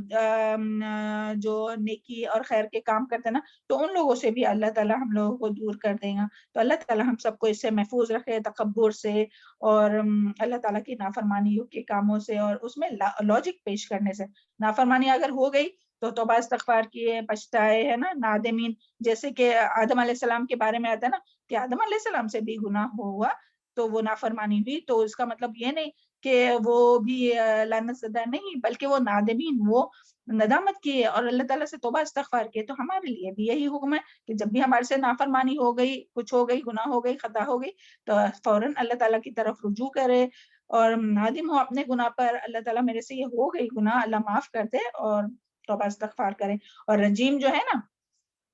نیکی اور خیر کے کام کرتے ہیں نا، تو ان لوگوں سے بھی اللہ تعالیٰ ہم لوگوں کو دور کر دے گا. تو اللہ تعالیٰ ہم سب کو اس سے محفوظ رکھے، تکبر سے اور اللہ تعالیٰ کی نافرمانیوں کے کاموں سے اور اس میں لاجک پیش کرنے سے. نافرمانی اگر ہو گئی تو توبہ استغفار کیے، پچھتائے، ہے نا، نادمین. جیسے کہ آدم علیہ السلام کے بارے میں آتا ہے نا کہ آدم علیہ السلام سے بھی گناہ ہوا تو وہ نافرمانی ہوئی، تو اس کا مطلب یہ نہیں کہ وہ بھی لعنت زدہ نہیں، بلکہ وہ نادمین، وہ ندامت کیے اور اللہ تعالیٰ سے توبہ استغفار کیے. تو ہمارے لیے بھی یہی حکم ہے کہ جب بھی ہمارے سے نافرمانی ہو گئی، کچھ ہو گئی، گناہ ہو گئی، خطا ہو گئی، تو فوراً اللہ تعالیٰ کی طرف رجوع کرے اور نادم ہو اپنے گناہ پر. اللہ تعالیٰ میرے سے یہ ہو گئی گناہ، اللہ معاف کر دے، اور توبہ استغفار کرے. اور رجیم جو ہے نا،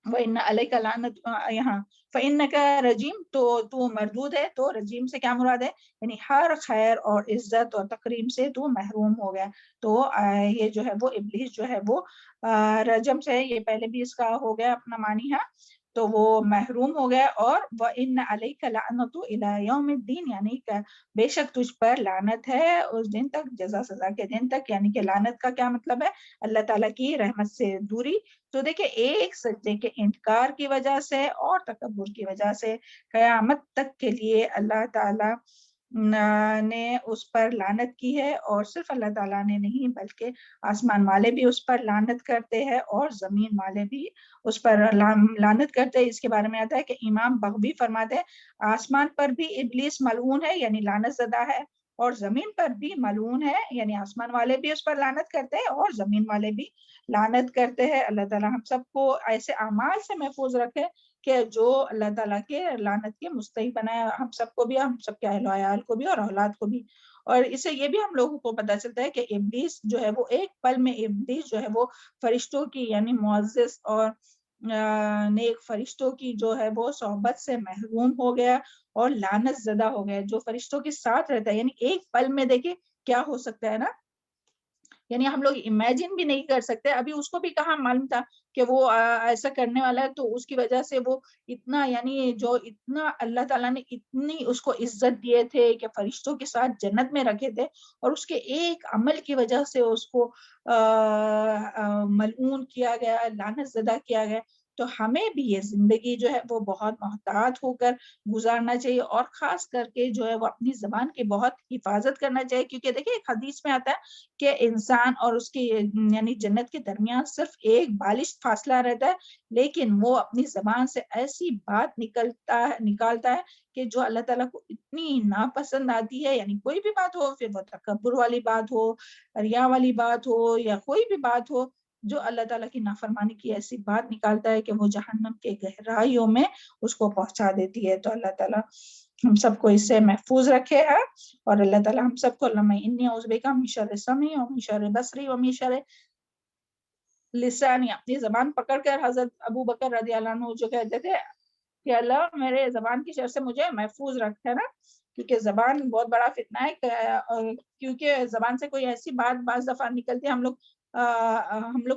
وَإِنَّ عَلَيْكَ لَعْنَةَ، یہاں فَإِنَّكَ رجیم، تو مردود ہے. تو رجیم سے کیا مراد ہے؟ یعنی ہر خیر اور عزت اور تکریم سے تو محروم ہو گیا. تو یہ جو ہے وہ ابلیس جو ہے وہ رجم سے، یہ پہلے بھی اس کا ہو گیا اپنا معنی ہے، تو وہ محروم ہو گیا. اور وَإِنَّ عَلَيْكَ لَعْنَةُ إِلَى يَوْمِ الدِّينِ، یعنی کہ بے شک تجھ پر لعنت ہے اس دن تک، جزا سزا کے دن تک. یعنی کہ لعنت کا کیا مطلب ہے؟ اللہ تعالیٰ کی رحمت سے دوری. تو دیکھیں، ایک سجدے کے انکار کی وجہ سے اور تکبر کی وجہ سے قیامت تک کے لیے اللہ تعالیٰ نے اس پر لعنت کی ہے. اور صرف اللہ تعالیٰ نے نہیں بلکہ آسمان والے بھی اس پر لعنت کرتے ہیں اور زمین والے بھی اس پر لعنت کرتے ہیں. اس کے بارے میں آتا ہے کہ امام بغوی فرماتے ہیں آسمان پر بھی ابلیس ملعون ہے، یعنی لعنت زدہ ہے، اور زمین پر بھی ملعون ہے، یعنی آسمان والے بھی اس پر لعنت کرتے ہیں اور زمین والے بھی لعنت کرتے ہیں. اللہ تعالیٰ ہم سب کو ایسے اعمال سے محفوظ رکھے کہ جو اللہ تعالیٰ کے لعنت کے مستحق بنائے، ہم سب کو بھی، ہم سب کے اہل و عیال کو بھی اور اولاد کو بھی. اور اس سے یہ بھی ہم لوگوں کو پتہ چلتا ہے کہ ابلیس جو ہے وہ ایک پل میں، ابلیس جو ہے وہ فرشتوں کی یعنی معزز اور نیک فرشتوں کی جو ہے وہ صحبت سے محروم ہو گیا اور لعنت زدہ ہو گیا. جو فرشتوں کے ساتھ رہتا ہے، یعنی ایک پل میں دیکھیں کیا ہو سکتا ہے نا، یعنی ہم لوگ امیجن بھی نہیں کر سکتے. ابھی اس کو بھی کہاں معلوم تھا کہ وہ ایسا کرنے والا ہے، تو اس کی وجہ سے وہ اتنا، یعنی جو اتنا اللہ تعالیٰ نے اتنی اس کو عزت دیے تھے کہ فرشتوں کے ساتھ جنت میں رکھے تھے، اور اس کے ایک عمل کی وجہ سے اس کو ملعون کیا گیا، لعنت زدہ کیا گیا. تو ہمیں بھی یہ زندگی جو ہے وہ بہت محتاط ہو کر گزارنا چاہیے، اور خاص کر کے جو ہے وہ اپنی زبان کی بہت حفاظت کرنا چاہیے. کیونکہ دیکھیں ایک حدیث میں آتا ہے کہ انسان اور اس کی یعنی جنت کے درمیان صرف ایک بالشت فاصلہ رہتا ہے، لیکن وہ اپنی زبان سے ایسی بات نکالتا ہے کہ جو اللہ تعالیٰ کو اتنی ناپسند آتی ہے. یعنی کوئی بھی بات ہو، پھر وہ تکبر والی بات ہو، ریا والی بات ہو، یا کوئی بھی بات ہو، جو اللہ تعالیٰ کی نافرمانی کی ایسی بات نکالتا ہے کہ وہ جہنم کے گہرائیوں میں اس کو پہنچا دیتی ہے. تو اللہ تعالیٰ ہم سب کو اس سے محفوظ رکھے ہے، اور اللہ تعالیٰ ہم سب کو اللہم انی اعوذ بک من شر سمعی و من شر بصری و من شر لسانی، اپنی زبان پکڑ کر حضرت ابو بکر رضی اللہ عنہ جو کہتے تھے کہ اللہ میرے زبان کی شر سے مجھے محفوظ رکھ، ہے نا، کیونکہ زبان بہت بڑا فتنہ ہے. کیونکہ زبان سے کوئی ایسی بات بعض دفعہ نکلتی ہے، ہم لوگ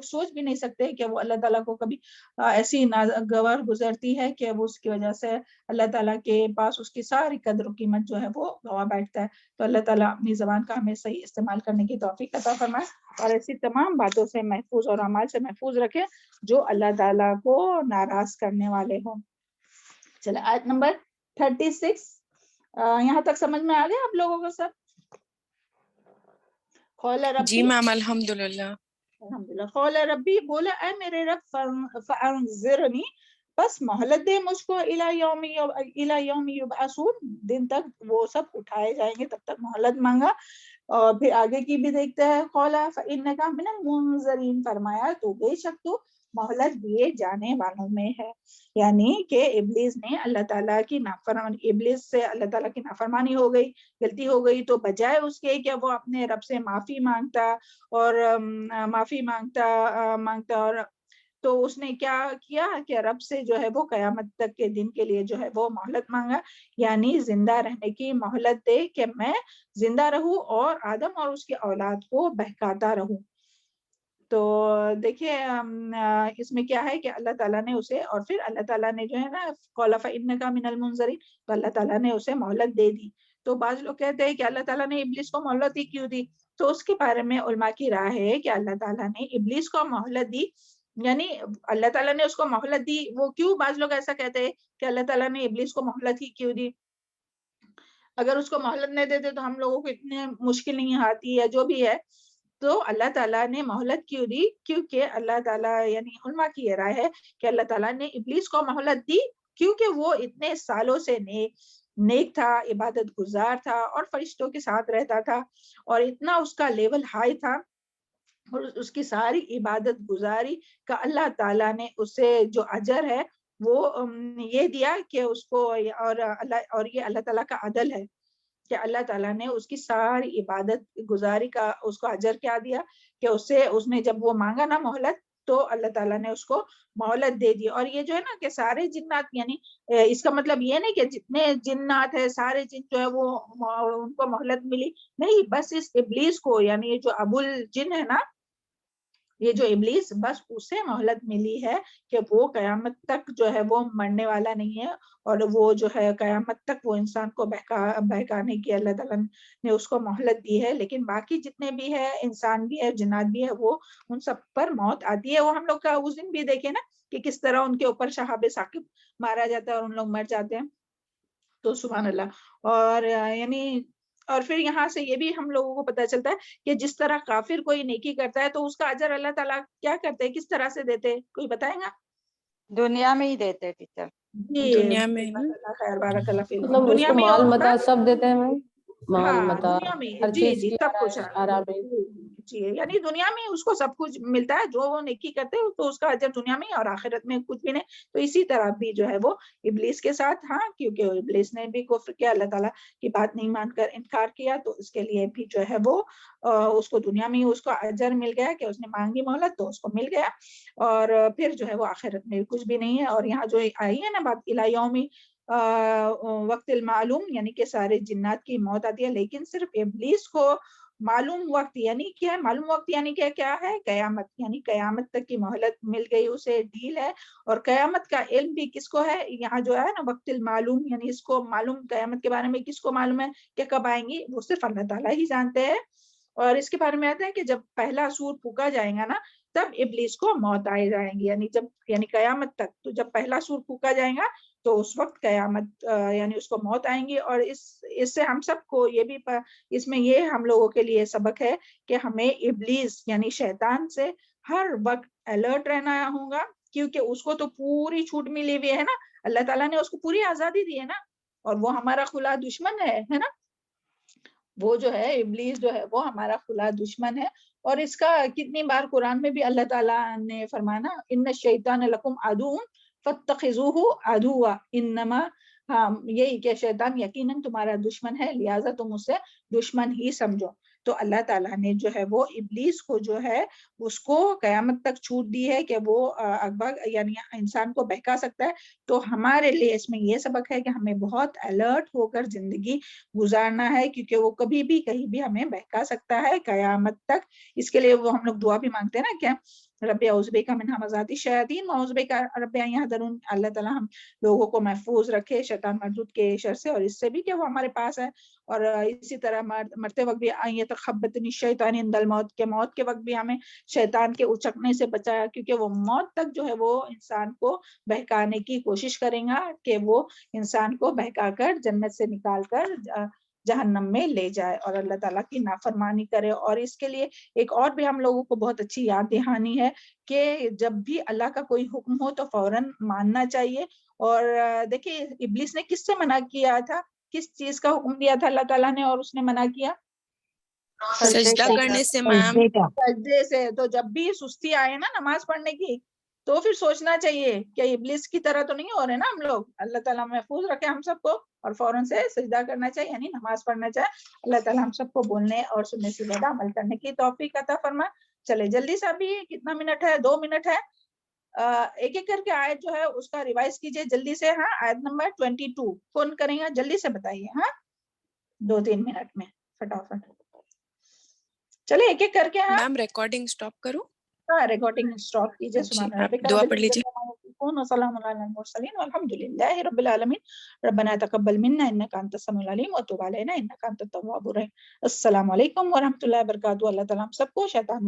سوچ بھی نہیں سکتے کہ وہ اللہ تعالیٰ کو کبھی ایسی ناگوار گزرتی ہے کہ وہ اس کی وجہ سے اللہ تعالیٰ کے پاس اس کی ساری قدر و قیمت جو ہے وہ گوا بیٹھتا ہے. تو اللہ تعالیٰ اپنی زبان کا ہمیں صحیح استعمال کرنے کی توفیق عطا فرمائے، اور ایسی تمام باتوں سے محفوظ اور اعمال سے محفوظ رکھے جو اللہ تعالیٰ کو ناراض کرنے والے ہوں. چلے آیت نمبر 36، یہاں تک سمجھ میں آ گیا آپ لوگوں کو سب؟ قال ربی، جی میم الحمدللہ. الحمدللہ. قال ربی، بولا اے میرے رب، فانظرنی، بس مہلت دے مجھ کو، الی یوم یبعثون، دن تک وہ سب اٹھائے جائیں گے، تب تک مہلت مانگا. اور پھر آگے کی بھی دیکھتے ہیں. قال فانک من المنذرین، فرمایا تو بے شک تو مہلت دیے جانے والوں میں ہے. یعنی کہ ابلیس نے اللہ تعالیٰ کی نافرمانی، ابلیس سے اللہ تعالیٰ کی نافرمانی ہو گئی، غلطی ہو گئی، تو بجائے اس کے کہ وہ اپنے رب سے معافی مانگتا اور تو اس نے کیا کیا کہ رب سے جو ہے وہ قیامت تک کے دن کے لیے جو ہے وہ مہلت مانگا، یعنی زندہ رہنے کی مہلت دے کہ میں زندہ رہوں اور آدم اور اس کی اولاد کو بہکاتا رہوں۔ تو دیکھیے اس میں کیا ہے کہ اللہ تعالیٰ نے اسے، اور پھر اللہ تعالیٰ نے جو ہے نا قَالَ فَإِنَّكَ مِنَ الْمُنظَرِينَ، تو اللہ تعالیٰ نے اسے مہلت دے دی۔ تو بعض لوگ کہتے ہیں کہ اللہ تعالیٰ نے ابلیس کو مہلت ہی کیوں دی؟ تو اس کے بارے میں علماء کی رائے ہے کہ اللہ تعالیٰ نے ابلیس کو مہلت دی، یعنی اللہ تعالیٰ نے اس کو مہلت دی، وہ کیوں؟ بعض لوگ ایسا کہتے ہیں کہ اللہ تعالیٰ نے ابلیس کو مہلت ہی کیوں دی؟ اگر اس کو مہلت نہیں دیتے تو ہم لوگوں کو اتنے مشکل نہیں آتی ہے جو بھی ہے۔ تو اللہ تعالیٰ نے مہلت کیوں دی؟ کیونکہ اللہ تعالیٰ، یعنی علماء کی یہ رائے ہے کہ اللہ تعالیٰ نے ابلیس کو مہلت دی کیونکہ وہ اتنے سالوں سے نیک تھا، عبادت گزار تھا اور فرشتوں کے ساتھ رہتا تھا، اور اتنا اس کا لیول ہائی تھا، اور اس کی ساری عبادت گزاری کا اللہ تعالیٰ نے اسے جو اجر ہے وہ یہ دیا کہ اس کو، اور یہ اللہ تعالیٰ کا عدل ہے کہ اللہ تعالیٰ نے اس کی ساری عبادت گزاری کا اس کو اجر کیا دیا کہ اس نے جب وہ مانگا نا مہلت تو اللہ تعالیٰ نے اس کو مہلت دے دی۔ اور یہ جو ہے نا کہ سارے جنات، یعنی اس کا مطلب یہ نہیں کہ جتنے جنات ہیں سارے جن جو ہے وہ ان کو مہلت ملی، نہیں، بس اس ابلیس کو، یعنی یہ جو ابو الجن ہے نا، یہ جو ابلیس، بس اسے مہلت ملی ہے کہ وہ قیامت تک جو ہے وہ مرنے والا نہیں ہے، اور وہ جو ہے قیامت تک وہ انسان کو بہکانے کی اللہ تعالیٰ نے اس کو مہلت دی ہے۔ لیکن باقی جتنے بھی ہے، انسان بھی ہے، جنات بھی ہے، وہ ان سب پر موت آتی ہے۔ وہ ہم لوگ کا اس دن بھی دیکھے نا کہ کس طرح ان کے اوپر شہاب ثاقب مارا جاتا ہے اور ان لوگ مر جاتے ہیں۔ تو سبحان اللہ۔ اور یعنی اور پھر یہاں سے یہ بھی ہم لوگوں کو پتہ چلتا ہے کہ جس طرح کافر کوئی نیکی کرتا ہے تو اس کا اجر اللہ تعالیٰ کیا کرتے ہیں، کس طرح سے دیتے، کوئی بتائیں گا؟ دنیا میں ہی دیتے ٹیچر، جی، دنیا میں خیر، بارک اللہ فیک، مطلب اس دنیا کو میں مال اور متا سب دیتے ہیں، مال ہاں متا دنیا میں، ہر جی چیز جی کی سب کچھ آرام جی، یعنی دنیا میں اس کو سب کچھ ملتا ہے، جو وہ نیکی کرتے ہیں تو اس کا اجر دنیا میں، اور آخرت میں کچھ بھی نہیں۔ تو اسی طرح بھی جو ہے وہ ابلیس کے ساتھ، ہاں، کیونکہ ابلیس نے بھی کفر کیا، اللہ تعالیٰ کی بات نہیں مان کر انکار کیا، تو اس کے لیے بھی جو ہے وہ اس کو دنیا میں اس کو اجر مل گیا کہ اس نے مانگی مہلت تو اس کو مل گیا، اور پھر جو ہے وہ آخرت میں کچھ بھی نہیں ہے۔ اور یہاں جو آئی ہے نا بات الی یوم وقت المعلوم، یعنی کہ سارے جنات کی موت آتی ہے، لیکن صرف ابلیس کو معلوم وقت، یعنی کیا ہے معلوم وقت، یعنی کہ کیا ہے قیامت، یعنی قیامت تک کی مہلت مل گئی اسے، ڈیل ہے۔ اور قیامت کا علم بھی کس کو ہے؟ یہاں جو ہے نا وقت المعلوم، یعنی اس کو معلوم، قیامت کے بارے میں کس کو معلوم ہے کہ کب آئیں گی؟ وہ صرف اللہ تعالیٰ ہی جانتے ہیں۔ اور اس کے بارے میں آتا ہے کہ جب پہلا سور پھونکا جائے گا نا تب ابلیس کو موت آئے جائیں گی، یعنی قیامت تک، تو جب پہلا سور پھونکا جائے گا تو اس وقت قیامت یعنی اس کو موت آئیں گی۔ اور اس سے ہم سب کو یہ بھی اس میں یہ ہم لوگوں کے لیے سبق ہے کہ ہمیں ابلیس یعنی شیطان سے ہر وقت الرٹ رہنا ہوگا، کیونکہ اس کو تو پوری چھوٹ ملی ہوئی ہے نا، اللہ تعالیٰ نے اس کو پوری آزادی دی ہے نا، اور وہ ہمارا کھلا دشمن ہے نا، وہ جو ہے ابلیس جو ہے وہ ہمارا کھلا دشمن ہے۔ اور اس کا کتنی بار قرآن میں بھی اللہ تعالیٰ نے فرمانا، ان الشیطان لکم عدو فاتخذوہ عدوا، انما، ہاں یہی کہ شیطان یقیناً تمہارا دشمن ہے، لہٰذا تم اسے دشمن ہی سمجھو۔ تو اللہ تعالیٰ نے جو ہے وہ ابلیس کو جو ہے اس کو قیامت تک چھوٹ دی ہے کہ وہ یعنی انسان کو بہکا سکتا ہے۔ تو ہمارے لیے اس میں یہ سبق ہے کہ ہمیں بہت الرٹ ہو کر زندگی گزارنا ہے، کیونکہ وہ کبھی بھی کہیں بھی ہمیں بہکا سکتا ہے قیامت تک۔ اس کے لیے وہ ہم لوگ دعا بھی مانگتے ہیں نا کہ رب اعوذ بک من همزات الشیاطین واعوذ بک رب ان یحضرون، اللہ تعالیٰ ہم لوگوں کو محفوظ رکھے شیطان مردود کے شر سے، اور اس سے بھی کہ وہ ہمارے پاس ہے۔ اور اسی طرح مرتے وقت بھی ان یتخبطنی الشیطان عند الموت، کے موت کے وقت بھی ہمیں شیطان کے اچکنے سے بچایا، کیونکہ وہ موت تک جو ہے وہ انسان کو بہکانے کی کوشش کریں گا کہ وہ انسان کو بہکا کر جنت سے نکال کر جہنم میں لے جائے اور اللہ تعالیٰ کی نافرمانی کرے۔ اور اس کے لیے ایک اور بھی ہم لوگوں کو بہت اچھی یاد دہانی ہے کہ جب بھی اللہ کا کوئی حکم ہو تو فوراً ماننا چاہیے۔ اور دیکھیں ابلیس نے کس سے منع کیا تھا، کس چیز کا حکم دیا تھا اللہ تعالیٰ نے اور اس نے منع کیا؟ سجدہ کرنے سے میم، سجدے سے۔ تو جب بھی سستی آئے نا نماز پڑھنے کی تو پھر سوچنا چاہیے کہ ابلیس کی طرح تو نہیں ہو رہے نا ہم لوگ، اللہ تعالیٰ محفوظ رکھے ہم سب کو، اور فوراً سے سجدہ کرنا چاہیے یعنی نماز پڑھنا چاہیے۔ اللہ تعالیٰ ہم سب کو بولنے اور سننے سے زیادہ عمل کرنے کی توفیق عطا فرمائے۔ چلے جلدی سے، ابھی کتنا منٹ ہے؟ 2 منٹ ہے، ایک ایک کر کے آیت جو ہے اس کا ریوائز کیجئے جلدی سے. ہاں آیت نمبر 22 کون کریں گا جلدی سے بتائیے. ہاں 2-3 منٹ میں فٹافٹ. چلے ایک ایک کر کے. ہاں میم ریکارڈنگ اسٹاپ کروں؟ ریکارڈنگ اسٹاپ کیجئے. جی سبحان آپ ربک دعا رب پڑھ لیجیے. العزت عما یصفون وسلام علی المرسلین والحمد للہ رب العالمین. ربنا تقبل منا انک انت السمیع العلیم وتب علینا انک انت التواب الرحیم. السلام علیکم ورحمۃ اللہ وبرکاتہ. اللہ تعالیٰ ہم سب کو شیطان